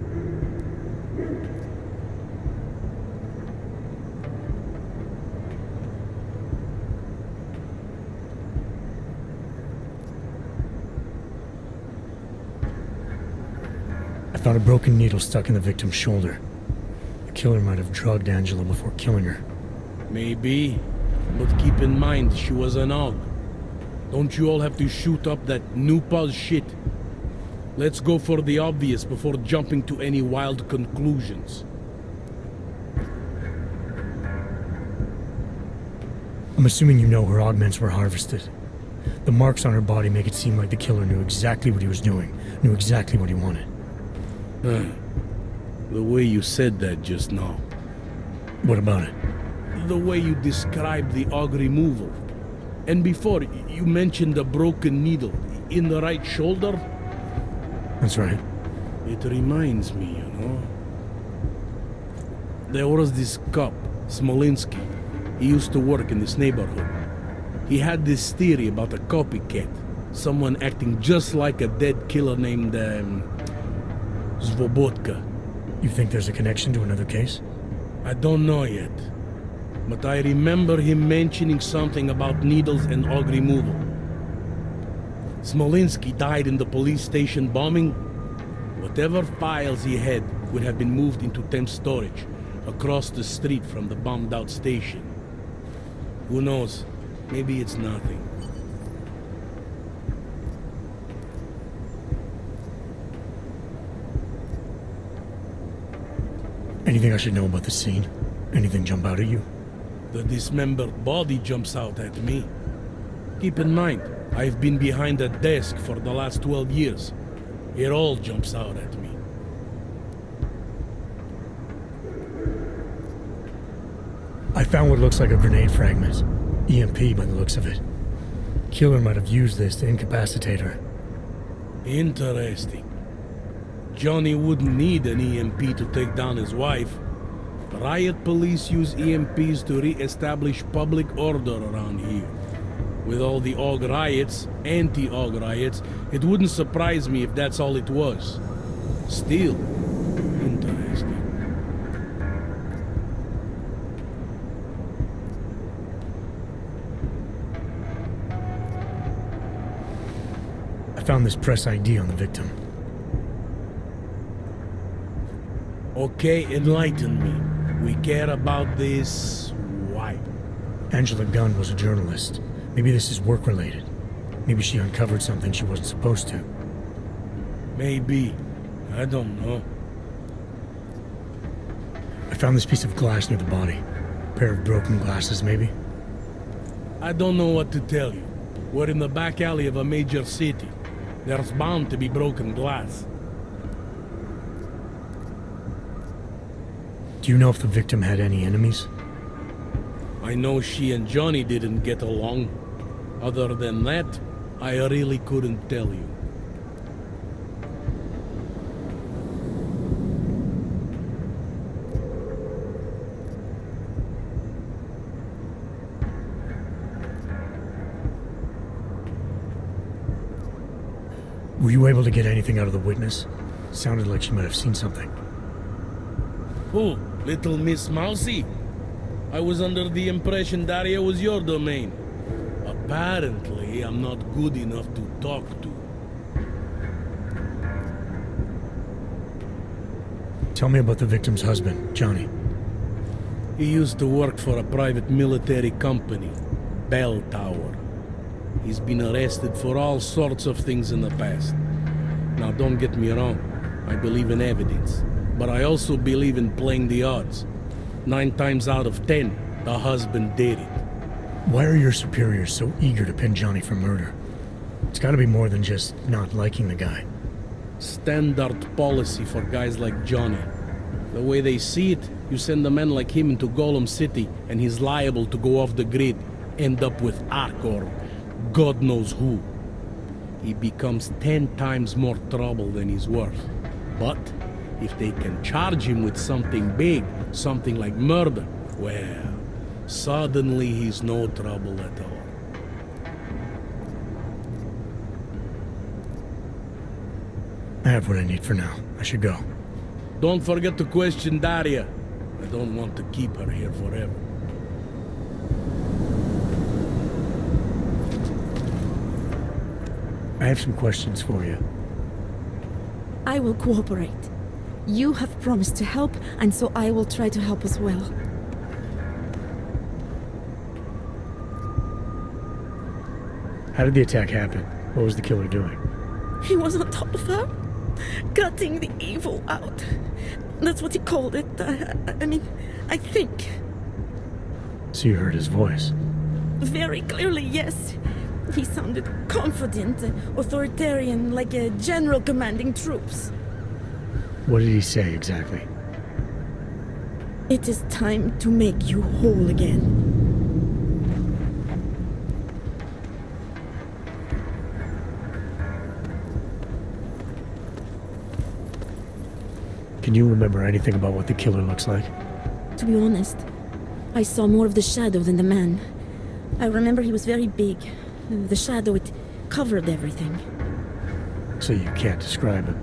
I found a broken needle stuck in the victim's shoulder. The killer might have drugged Angela before killing her. Maybe, but keep in mind she was an AUG. Don't you all have to shoot up that new pulse shit? Let's go for the obvious before jumping to any wild conclusions. I'm assuming you know her augments were harvested. The marks on her body make it seem like the killer knew exactly what he was doing, knew exactly what he wanted. The way you said that just now. What about it? The way you described the AUG removal. And before, you mentioned a broken needle in the right shoulder? That's right. It reminds me, you know. There was this cop, Smolinski. He used to work in this neighborhood. He had this theory about a copycat. Someone acting just like a dead killer named, Svobotka. You think there's a connection to another case? I don't know yet. But I remember him mentioning something about needles and AUG removal. Smolinski died in the police station bombing. Whatever files he had would have been moved into temp storage across the street from the bombed out station. Who knows? Maybe it's nothing. Anything I should know about the scene? Anything jump out at you? The dismembered body jumps out at me. Keep in mind, I've been behind a desk for the last 12 years. It all jumps out at me. I found what looks like a grenade fragment. EMP by the looks of it. Killer might have used this to incapacitate her. Interesting. Johnny wouldn't need an EMP to take down his wife. Riot police use EMPs to re-establish public order around here. With all the AUG riots, anti-AUG riots, it wouldn't surprise me if that's all it was. Still, interesting. found this press ID on the victim. Okay, enlighten me. We care about this... why? Angela Gunn was a journalist. Maybe this is work-related. Maybe she uncovered something she wasn't supposed to. Maybe. I don't know. I found this piece of glass near the body. A pair of broken glasses, maybe? I don't know what to tell you. We're in the back alley of a major city. There's bound to be broken glass. Do you know if the victim had any enemies? I know she and Johnny didn't get along. Other than that, I really couldn't tell you. Were you able to get anything out of the witness? Sounded like she might have seen something. Who? Little Miss Mousy? I was under the impression Daria was your domain. Apparently, I'm not good enough to talk to. Tell me about the victim's husband, Johnny. He used to work for a private military company, Bell Tower. He's been arrested for all sorts of things in the past. Now, don't get me wrong. I believe in evidence. But I also believe in playing the odds. 9 times out of 10, the husband did it. Why are your superiors so eager to pin Johnny for murder? It's gotta be more than just not liking the guy. Standard policy for guys like Johnny. The way they see it, you send a man like him into Golem City, and he's liable to go off the grid, end up with Ark or God knows who. He becomes 10 times more trouble than he's worth. But if they can charge him with something big, something like murder, well, suddenly he's no trouble at all. I have what I need for now. I should go. Don't forget to question Daria. I don't want to keep her here forever. I have some questions for you. I will cooperate. You have promised to help, and so I will try to help as well. How did the attack happen? What was the killer doing? He was on top of her, cutting the evil out. That's what he called it. I mean, I think. So you heard his voice? Very clearly, yes. He sounded confident, authoritarian, like a general commanding troops. What did he say exactly? It is time to make you whole again. Can you remember anything about what the killer looks like? To be honest, I saw more of the shadow than the man. I remember he was very big. The shadow, it covered everything. So you can't describe him?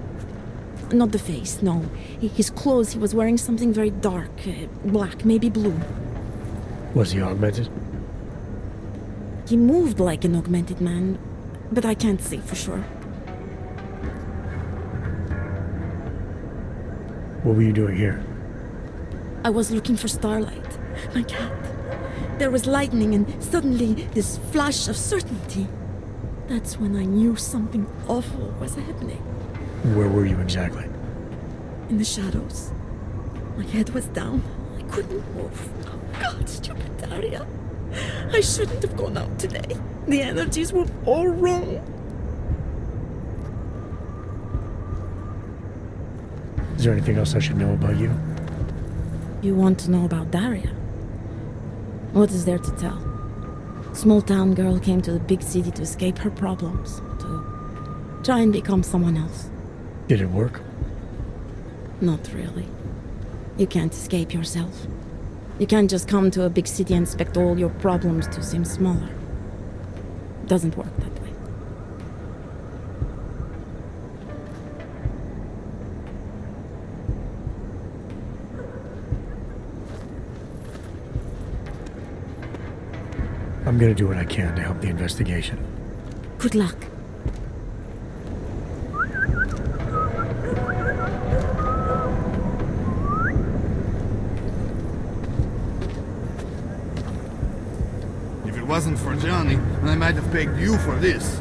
Not the face, no. His clothes, he was wearing something very dark. Black, maybe blue. Was he augmented? He moved like an augmented man, but I can't say for sure. What were you doing here? I was looking for Starlight, my cat. There was lightning and suddenly this flash of certainty. That's when I knew something awful was happening. Where were you exactly? In the shadows. My head was down. I couldn't move. Oh God, stupid Daria. I shouldn't have gone out today. The energies were all wrong. Is there anything else I should know about you? You want to know about Daria? What is there to tell? Small town girl came to the big city to escape her problems, to try and become someone else. Did it work? Not really. You can't escape yourself. You can't just come to a big city and expect all your problems to seem smaller. It doesn't work that way. I'm gonna do what I can to help the investigation. Good luck. wasn't for Johnny, I might have pegged you for this.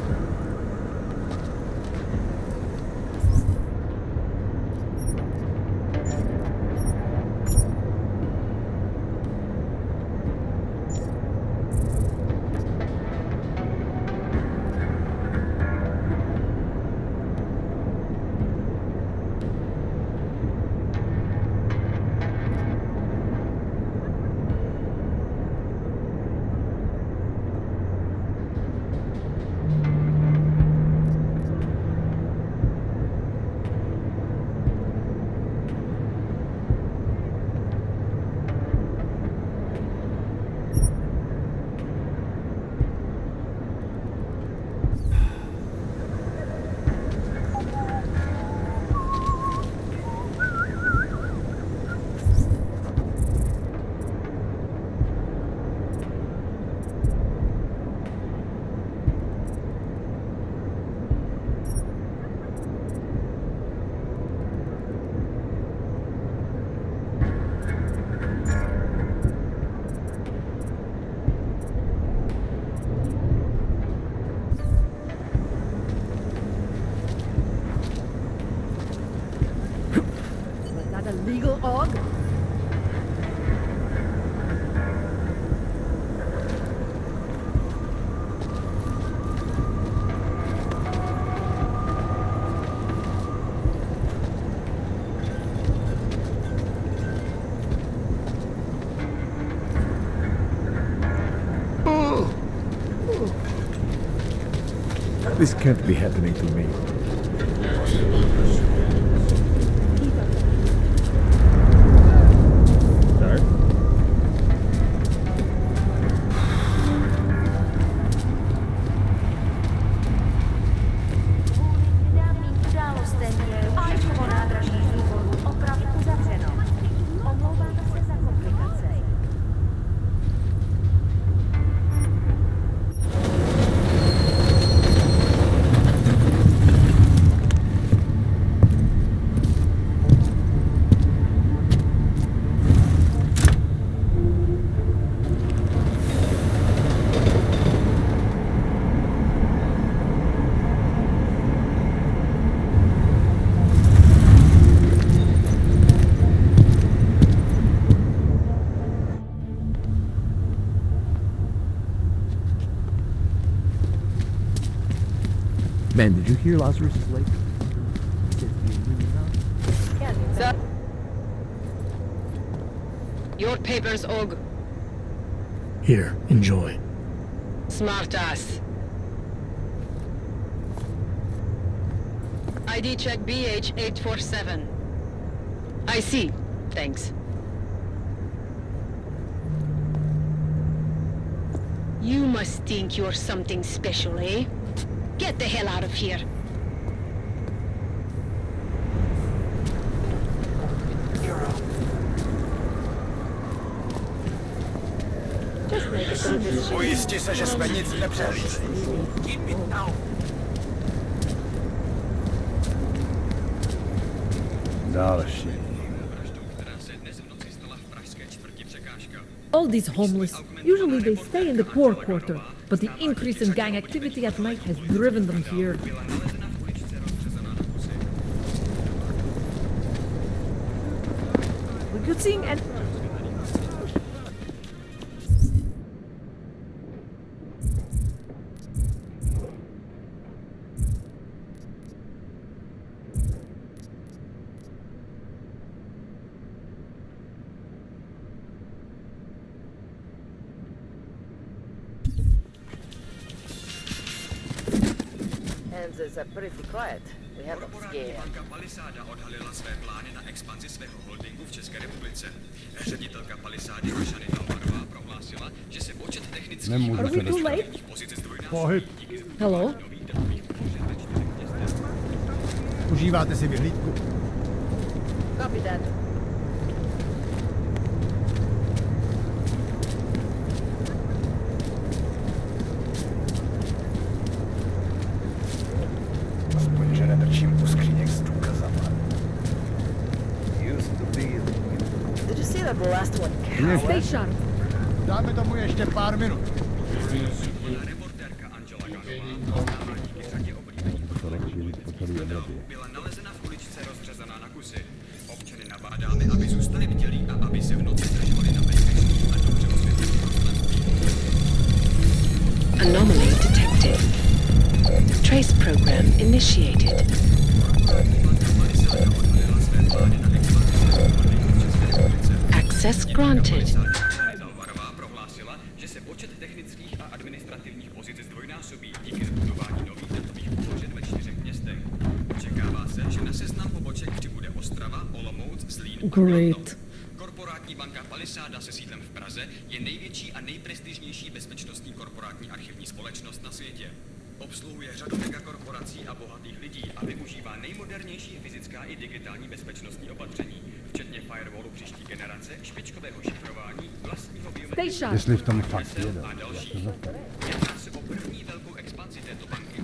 Legal og? This can't be happening to me. Man, did you hear Lazarus is late? Sir. Your papers, Og. Here, enjoy. Smart ass. ID check BH847. I see. Thanks. You must think you're something special, eh? Get the hell out of here. Ujistí se, že jsme nic nepřehlídli. Keep it down. Další. All these homeless, usually they stay in the poor quarter, but the increase in gang activity at night has driven them here. We could sing and... Kansas are pretty quiet. We have them scared. Banka Palisáda odhalila své plány na expanzi svého holdingu v České republice. Ředitelka Palisády Rošany Alvarová prohlásila, že se počet technických Are we too late? Pohyb. Hello? Užíváte si vyhlídku? Copy that. Aspoň, že nedrčím tu skříněk s důkazama. Used to be... Did you see that last one? Stay sharp. Dáme tomu ještě pár minut. Reportérka Angela Ganová, známá díky řadě oblíbených byla nalezena v uličce rozřezaná na kusy. Občany nabádáme, aby zůstali bdělí a aby se v noci zdržovali na bezpečných a dobře osvětlených prostranství. Anomaly detected. Trace program initiated. Access granted. Prohlásila, že se počet technických a administrativních pozic zdvojnásobí díky zbudování nových datových úložen ve 4 městech. Očekává se, že na seznam poboček přibude Ostrava, Olomouc, Zlín a Kladno. Korporátní banka Palisáda se sídlem v Praze je největší a nejprestižnější bezpečnostní korporátní archivní společnost na světě. Obsluhuje řadu megakorporací a bohatých lidí a využívá nejmodernější fyzická i digitální bezpečnostní opatření, včetně firewallu příští generace, špičkového šifrování, vlastního biometrického Jestli v tom fakt jede, a další. jak to Jedná se o první velkou expanzi této banky.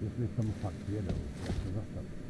Jestli v tom fakt jedou, jak se zastavit.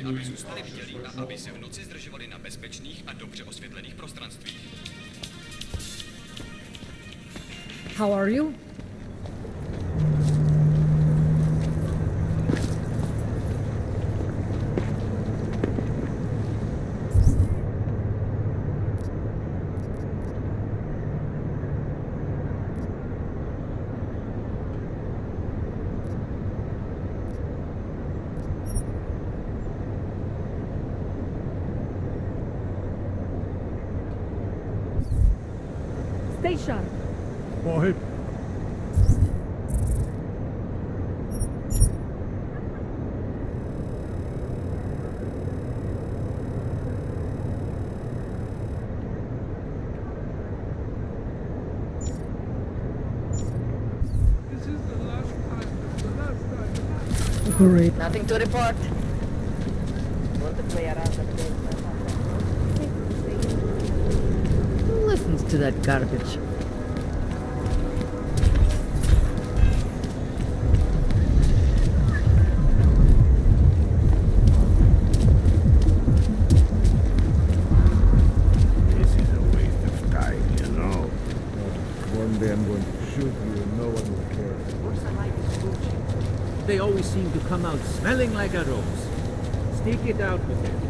aby zůstali bdělí a aby se v noci zdržovali na bezpečných a dobře osvětlených prostranstvích. How are you? Stay sharp. Wahid. This is the last time. Great. Nothing to report. Want to play around the game? Who listens to that garbage? This is a waste of time, you know. One day I'm going to shoot you and no one will care. What's the light is Gucci? They always seem to come out smelling like a rose. Stick it out with them.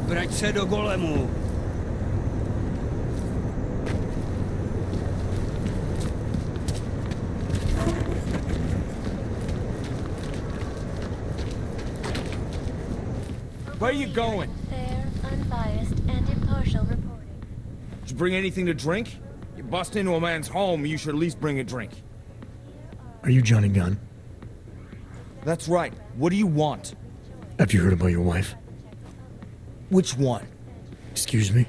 Vrať se do golemu. Where are you going? Fair, unbiased, and impartial reporting. Did you bring anything to drink? You bust into a man's home, you should at least bring a drink. Are you Johnny Gunn? That's right. What do you want? Have you heard about your wife? Which one? Excuse me?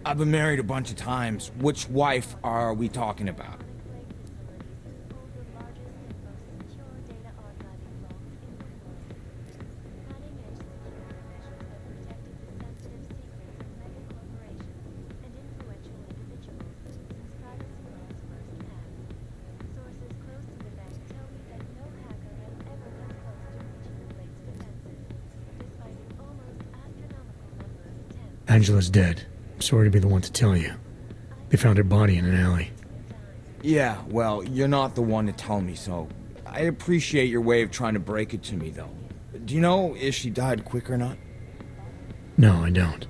I've been married a bunch of times. Which wife are we talking about? Angela's dead. I'm sorry to be the one to tell you. They found her body in an alley. Yeah, well, you're not the one to tell me, so I appreciate your way of trying to break it to me, though. Do you know if she died quick or not? No, I don't.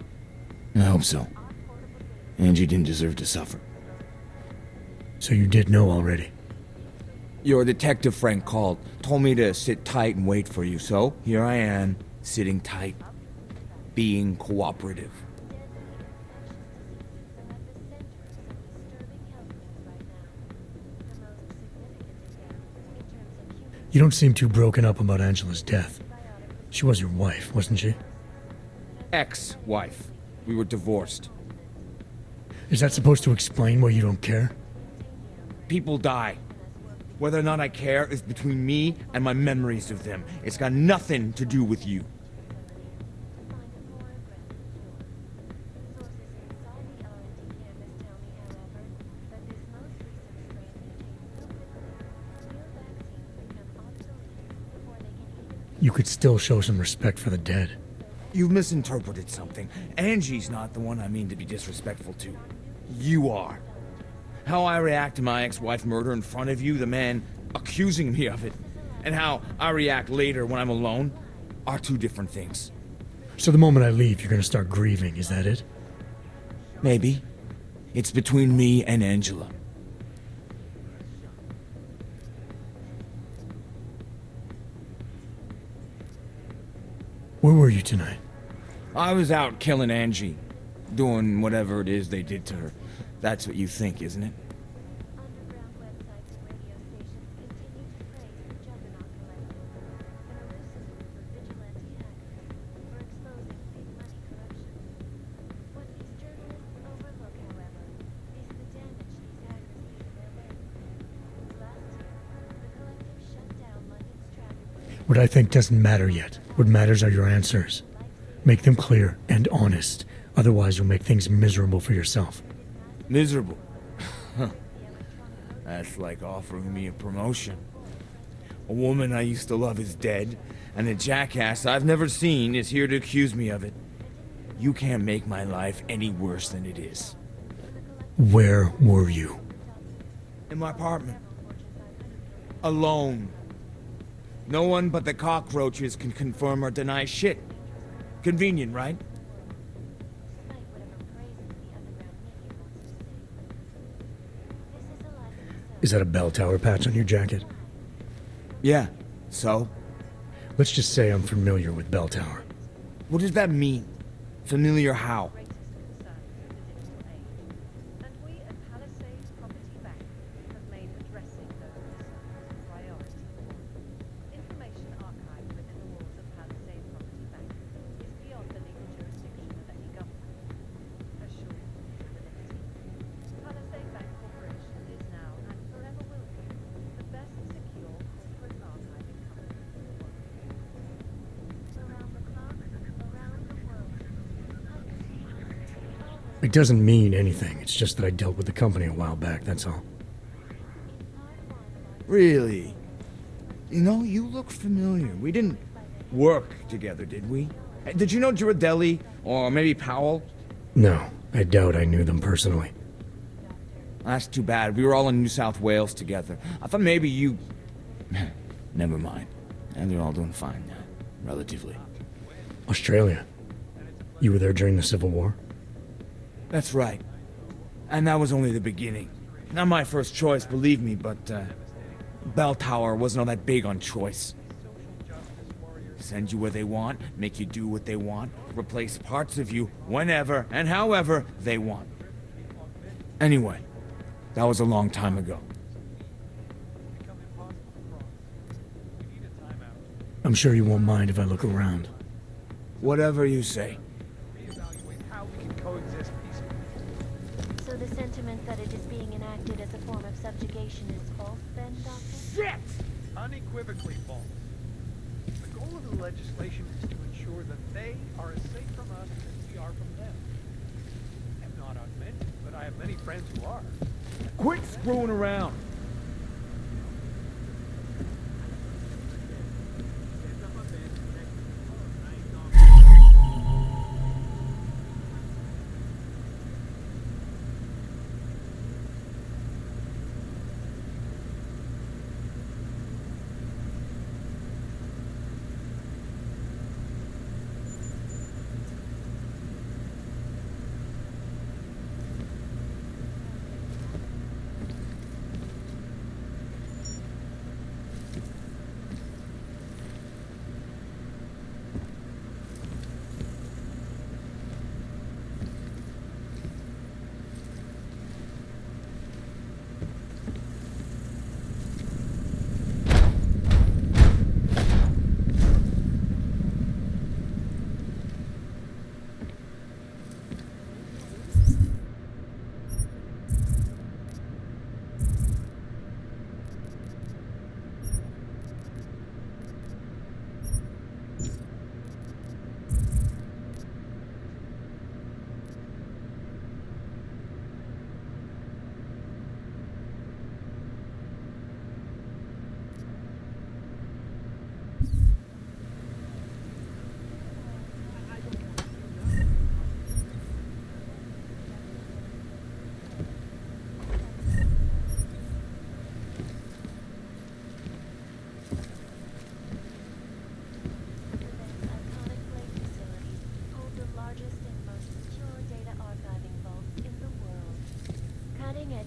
I hope so. Angie didn't deserve to suffer. So you did know already? Your detective friend called, told me to sit tight and wait for you, so here I am, sitting tight, being cooperative. You don't seem too broken up about Angela's death. She was your wife, wasn't she? Ex-wife. We were divorced. Is that supposed to explain why you don't care? People die. Whether or not I care is between me and my memories of them. It's got nothing to do with you. You could still show some respect for the dead. You've misinterpreted something. Angie's not the one I mean to be disrespectful to. You are. How I react to my ex-wife murder in front of you, the man accusing me of it, and how I react later when I'm alone, are two different things. So the moment I leave, you're gonna start grieving, is that it? Maybe. It's between me and Angela. Where were you tonight? I was out killing Angie. Doing whatever it is they did to her. That's what you think, isn't it? What I think doesn't matter yet. What matters are your answers. Make them clear and honest. Otherwise, you'll make things miserable for yourself. Miserable? That's like offering me a promotion. A woman I used to love is dead, and a jackass I've never seen is here to accuse me of it. You can't make my life any worse than it is. Where were you? In my apartment. Alone. No one but the cockroaches can confirm or deny shit. Convenient, right? Is that a bell tower patch on your jacket? Yeah. So? Let's just say I'm familiar with bell tower. What does that mean? Familiar how? It doesn't mean anything. It's just that I dealt with the company a while back, that's all. Really? You know, you look familiar. We didn't work together, did we? Did you know Girardelli? Or maybe Powell? No, I doubt I knew them personally. That's too bad. We were all in New South Wales together. I thought maybe you... Never mind. And they're all doing fine now. Relatively. Australia. You were there during the Civil War? That's right. And that was only the beginning. Not my first choice, believe me, but, Bell Tower wasn't all that big on choice. Send you where they want, make you do what they want, replace parts of you whenever and however they want. Anyway, that was a long time ago. I'm sure you won't mind if I look around. Whatever you say. So the sentiment that it is being enacted as a form of subjugation is false, then, Doctor? Shit! Unequivocally false. The goal of the legislation is to ensure that they are as safe from us as we are from them. I'm not augmented, but I have many friends who are. Quit screwing around!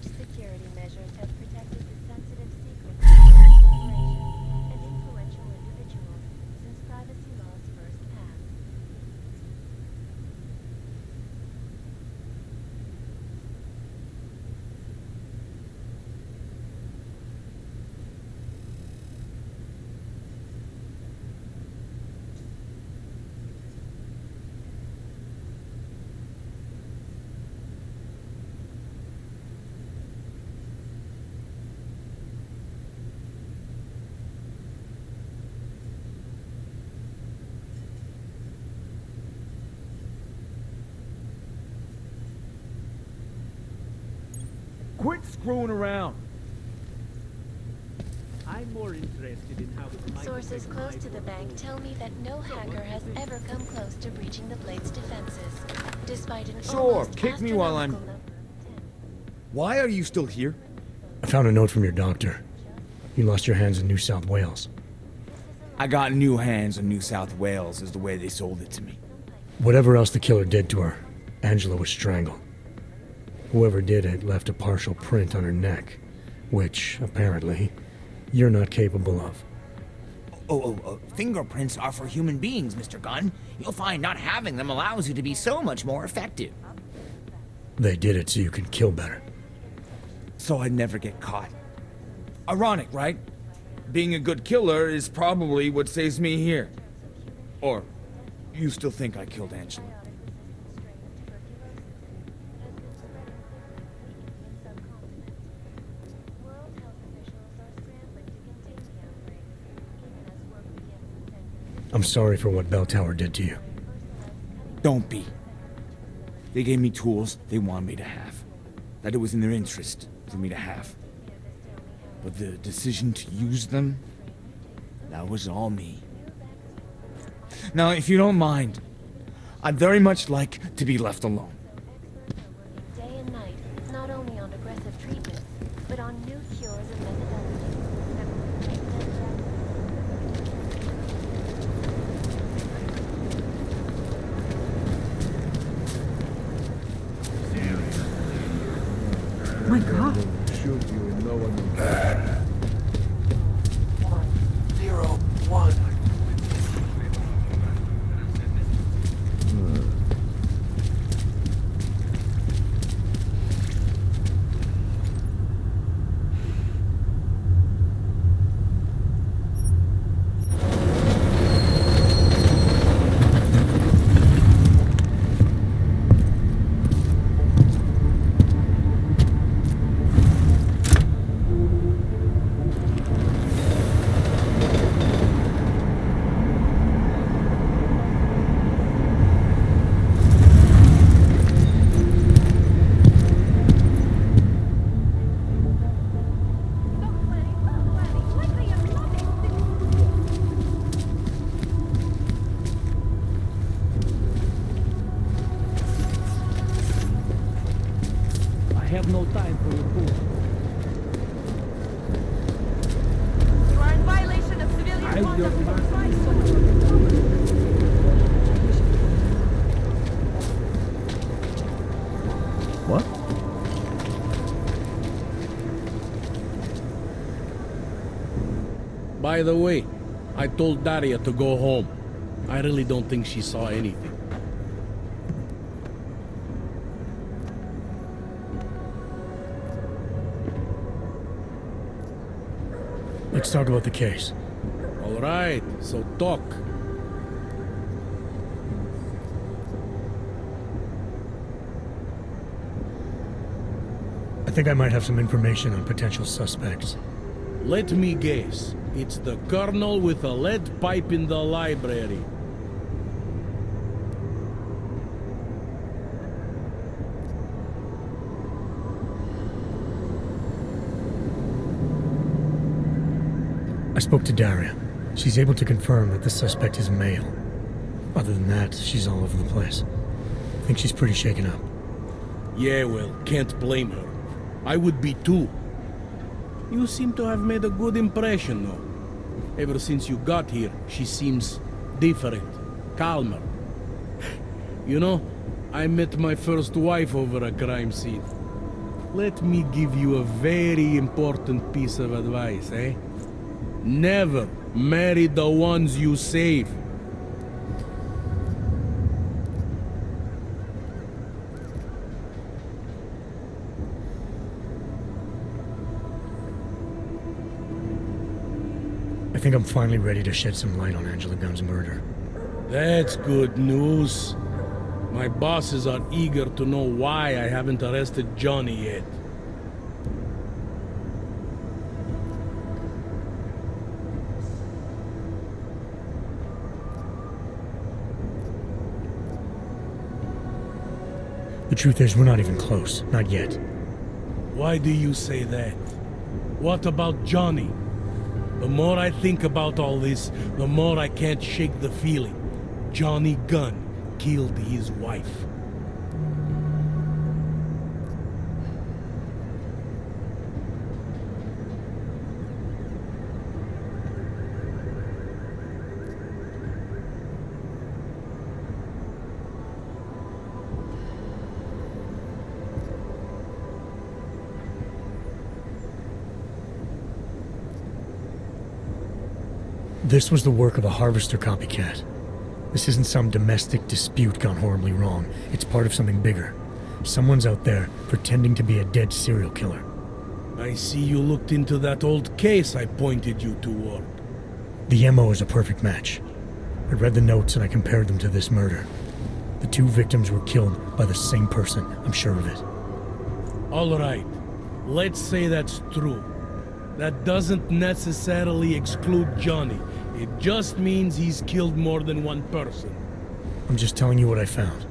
Security measures have protected the sensitive secrets of the corporation and influential individuals since privacy laws first passed. Quit screwing around! I'm more interested in how it might Sources affect close my to the bank tell me that no hacker has ever come close to breaching the Blade's defenses, despite an Sure, almost kick me while I'm... astronomical Why are you still here? I found a note from your doctor. You lost your hands in New South Wales. I got new hands in New South Wales, is the way they sold it to me. Whatever else the killer did to her, Angela was strangled. Whoever did it left a partial print on her neck, which, apparently, you're not capable of. Fingerprints are for human beings, Mr. Gunn. You'll find not having them allows you to be so much more effective. They did it so you could kill better. So I'd never get caught. Ironic, right? Being a good killer is probably what saves me here. Or, you still think I killed Angela? I'm sorry for what Bell Tower did to you. Don't be. They gave me tools they wanted me to have. That it was in their interest for me to have. But the decision to use them, that was all me. Now, if you don't mind, I'd very much like to be left alone. day and night, not only on aggressive treatments, but on new cures and methodologies that will protect My God. Shoot you and no one will care. 0, 1. I have no time for your fool. You are in violation of civilian Hide conduct your for mind. Christ's sake. What? By the way, I told Daria to go home. I really don't think she saw anything. Let's talk about the case. All right, so talk. I think I might have some information on potential suspects. Let me guess. It's the colonel with a lead pipe in the library. I spoke to Daria. She's able to confirm that the suspect is male. Other than that, she's all over the place. I think she's pretty shaken up. Yeah, well, can't blame her. I would be too. You seem to have made a good impression, though. Ever since you got here, she seems different, calmer. You know, I met my first wife over a crime scene. Let me give you a very important piece of advice, eh? Never marry the ones you save. I think I'm finally ready to shed some light on Angela Gunn's murder. That's good news. My bosses are eager to know why I haven't arrested Johnny yet. The truth is, we're not even close. Not yet. Why do you say that? What about Johnny? The more I think about all this, the more I can't shake the feeling. Johnny Gunn killed his wife. This was the work of a harvester copycat. This isn't some domestic dispute gone horribly wrong. It's part of something bigger. Someone's out there pretending to be a dead serial killer. I see you looked into that old case I pointed you toward. The MO is a perfect match. I read the notes and I compared them to this murder. The two victims were killed by the same person, I'm sure of it. All right, let's say that's true. That doesn't necessarily exclude Johnny. It just means he's killed more than one person. I'm just telling you what I found.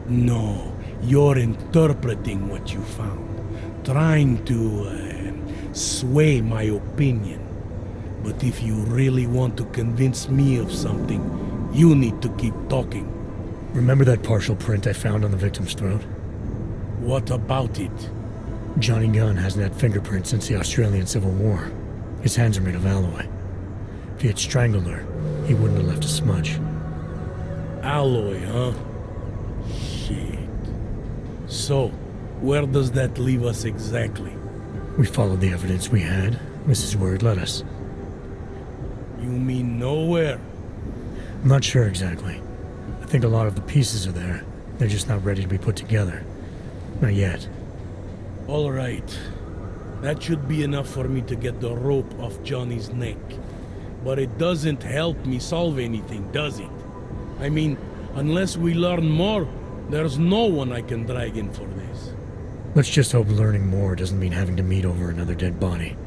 No, you're interpreting what you found. Trying to sway my opinion. But if you really want to convince me of something, you need to keep talking. Remember that partial print I found on the victim's throat? What about it? Johnny Gunn hasn't had fingerprints since the Australian Civil War. His hands are made of alloy. If he had strangled her, he wouldn't have left a smudge. Alloy, huh? Shit. So, where does that leave us exactly? We followed the evidence we had. This is where it led us. You mean nowhere? I'm not sure exactly. I think a lot of the pieces are there. They're just not ready to be put together. Not yet. All right. That should be enough for me to get the rope off Johnny's neck. But it doesn't help me solve anything, does it? I mean, unless we learn more, there's no one I can drag in for this. Let's just hope learning more doesn't mean having to meet over another dead body.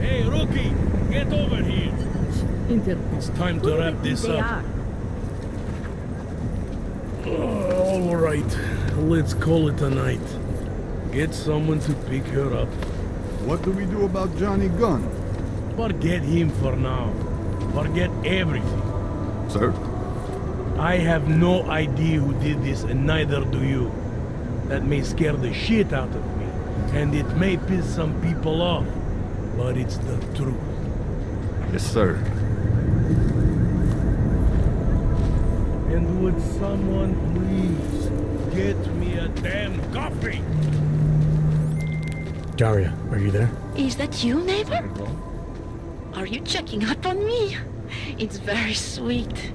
Hey, rookie! Get over here! It's time to wrap this up. All right, let's call it a night. Get someone to pick her up. What do we do about Johnny Gunn? Forget him for now. Forget everything. Sir? I have no idea who did this, and neither do you. That may scare the shit out of me, and it may piss some people off, but it's the truth. Yes, sir. And would someone please get me a damn coffee? Daria, are you there? Is that you, neighbor? Are you checking up on me? It's very sweet.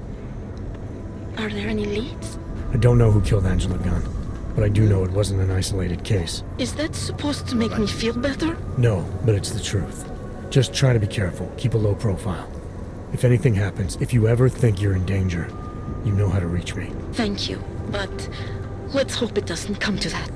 Are there any leads? I don't know who killed Angela Gunn, but I do know it wasn't an isolated case. Is that supposed to make me feel better? No, but it's the truth. Just try to be careful. Keep a low profile. If anything happens, if you ever think you're in danger, you know how to reach me. Thank you, but let's hope it doesn't come to that.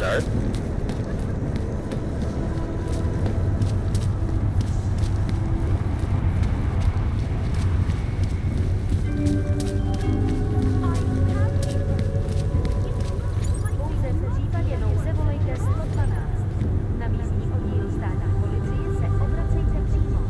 start. Pouze v případě nouze volejte 112. Na místní oddíl státní policie se obracejte přímo.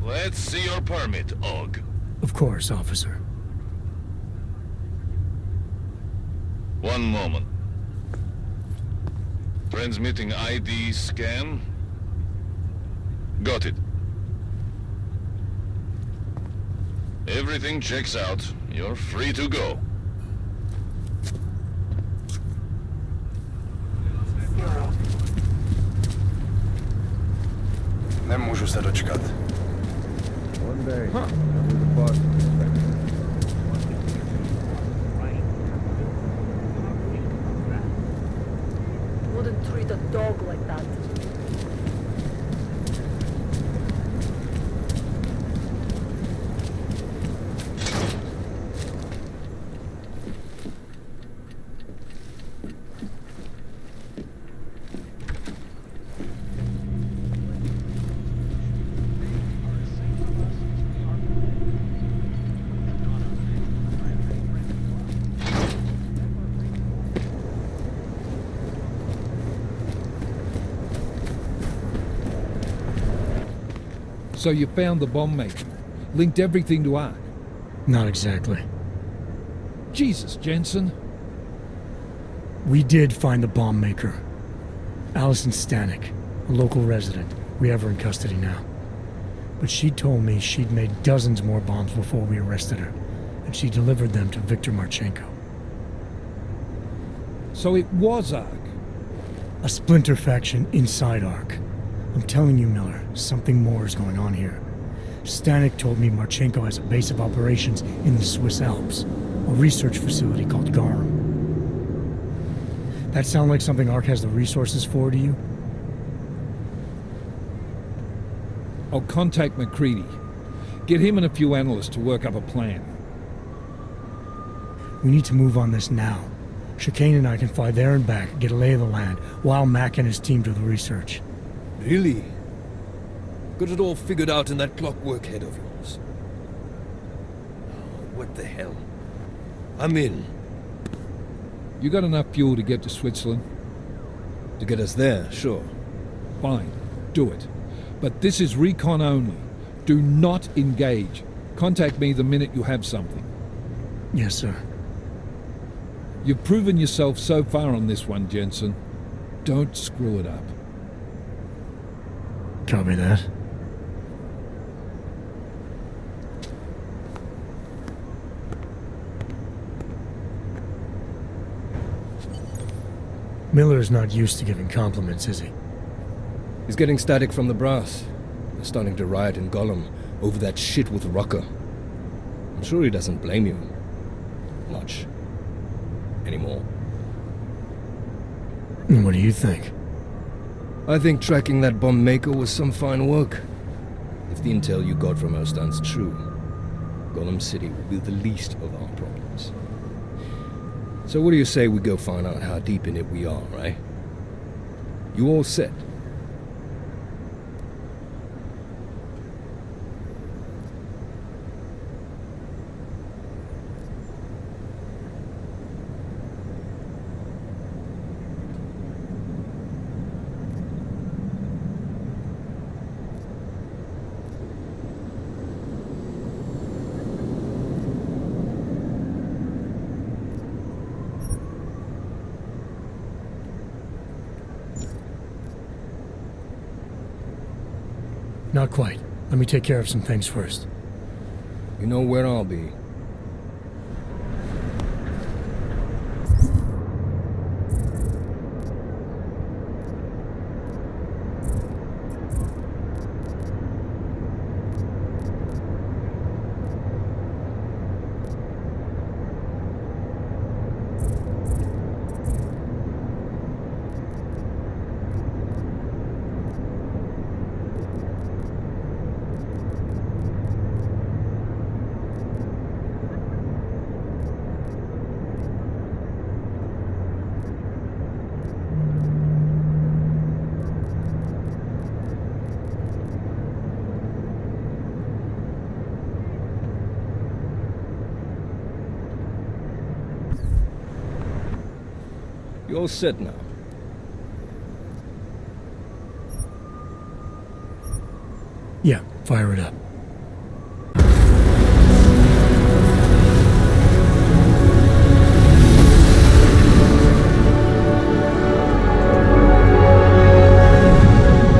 Let's see your permit, Og. Of course, officer. One moment. Transmitting ID scan. Got it. Everything checks out. You're free to go. Nemůžu se dočkat. One day, I'll be the boss of this factory. Wouldn't treat a dog like that. So you found the bomb maker. Linked everything to Ark. Not exactly. Jesus, Jensen. We did find the bomb maker. Allison Stanek, a local resident. We have her in custody now. But she told me she'd made dozens more bombs before we arrested her, and she delivered them to Viktor Marchenko. So it was Ark. A splinter faction inside Ark. I'm telling you, Miller, something more is going on here. Stanek told me Marchenko has a base of operations in the Swiss Alps, a research facility called Garum. That sound like something Ark has the resources for to you? I'll contact McCready. Get him and a few analysts to work up a plan. We need to move on this now. Chicane and I can fly there and back, get a lay of the land, while Mac and his team do the research. Really? Got it all figured out in that clockwork head of yours. Oh, what the hell? I'm in. You got enough fuel to get to Switzerland? To get us there, sure. Fine, do it. But this is recon only. Do not engage. Contact me the minute you have something. Yes, sir. You've proven yourself so far on this one, Jensen. Don't screw it up. Copy that. Miller's not used to giving compliments, is he? He's getting static from the brass. They're starting to riot in Gollum over that shit with Rucker. I'm sure he doesn't blame you. Much. Anymore. And what do you think? I think tracking that bomb maker was some fine work. If the intel you got from her stands true, Gollum City will be the least of our problems. So what do you say we go find out how deep in it we are, right? You all set? Not quite. Let me take care of some things first. You know where I'll be. You're all set now. Yeah, fire it up.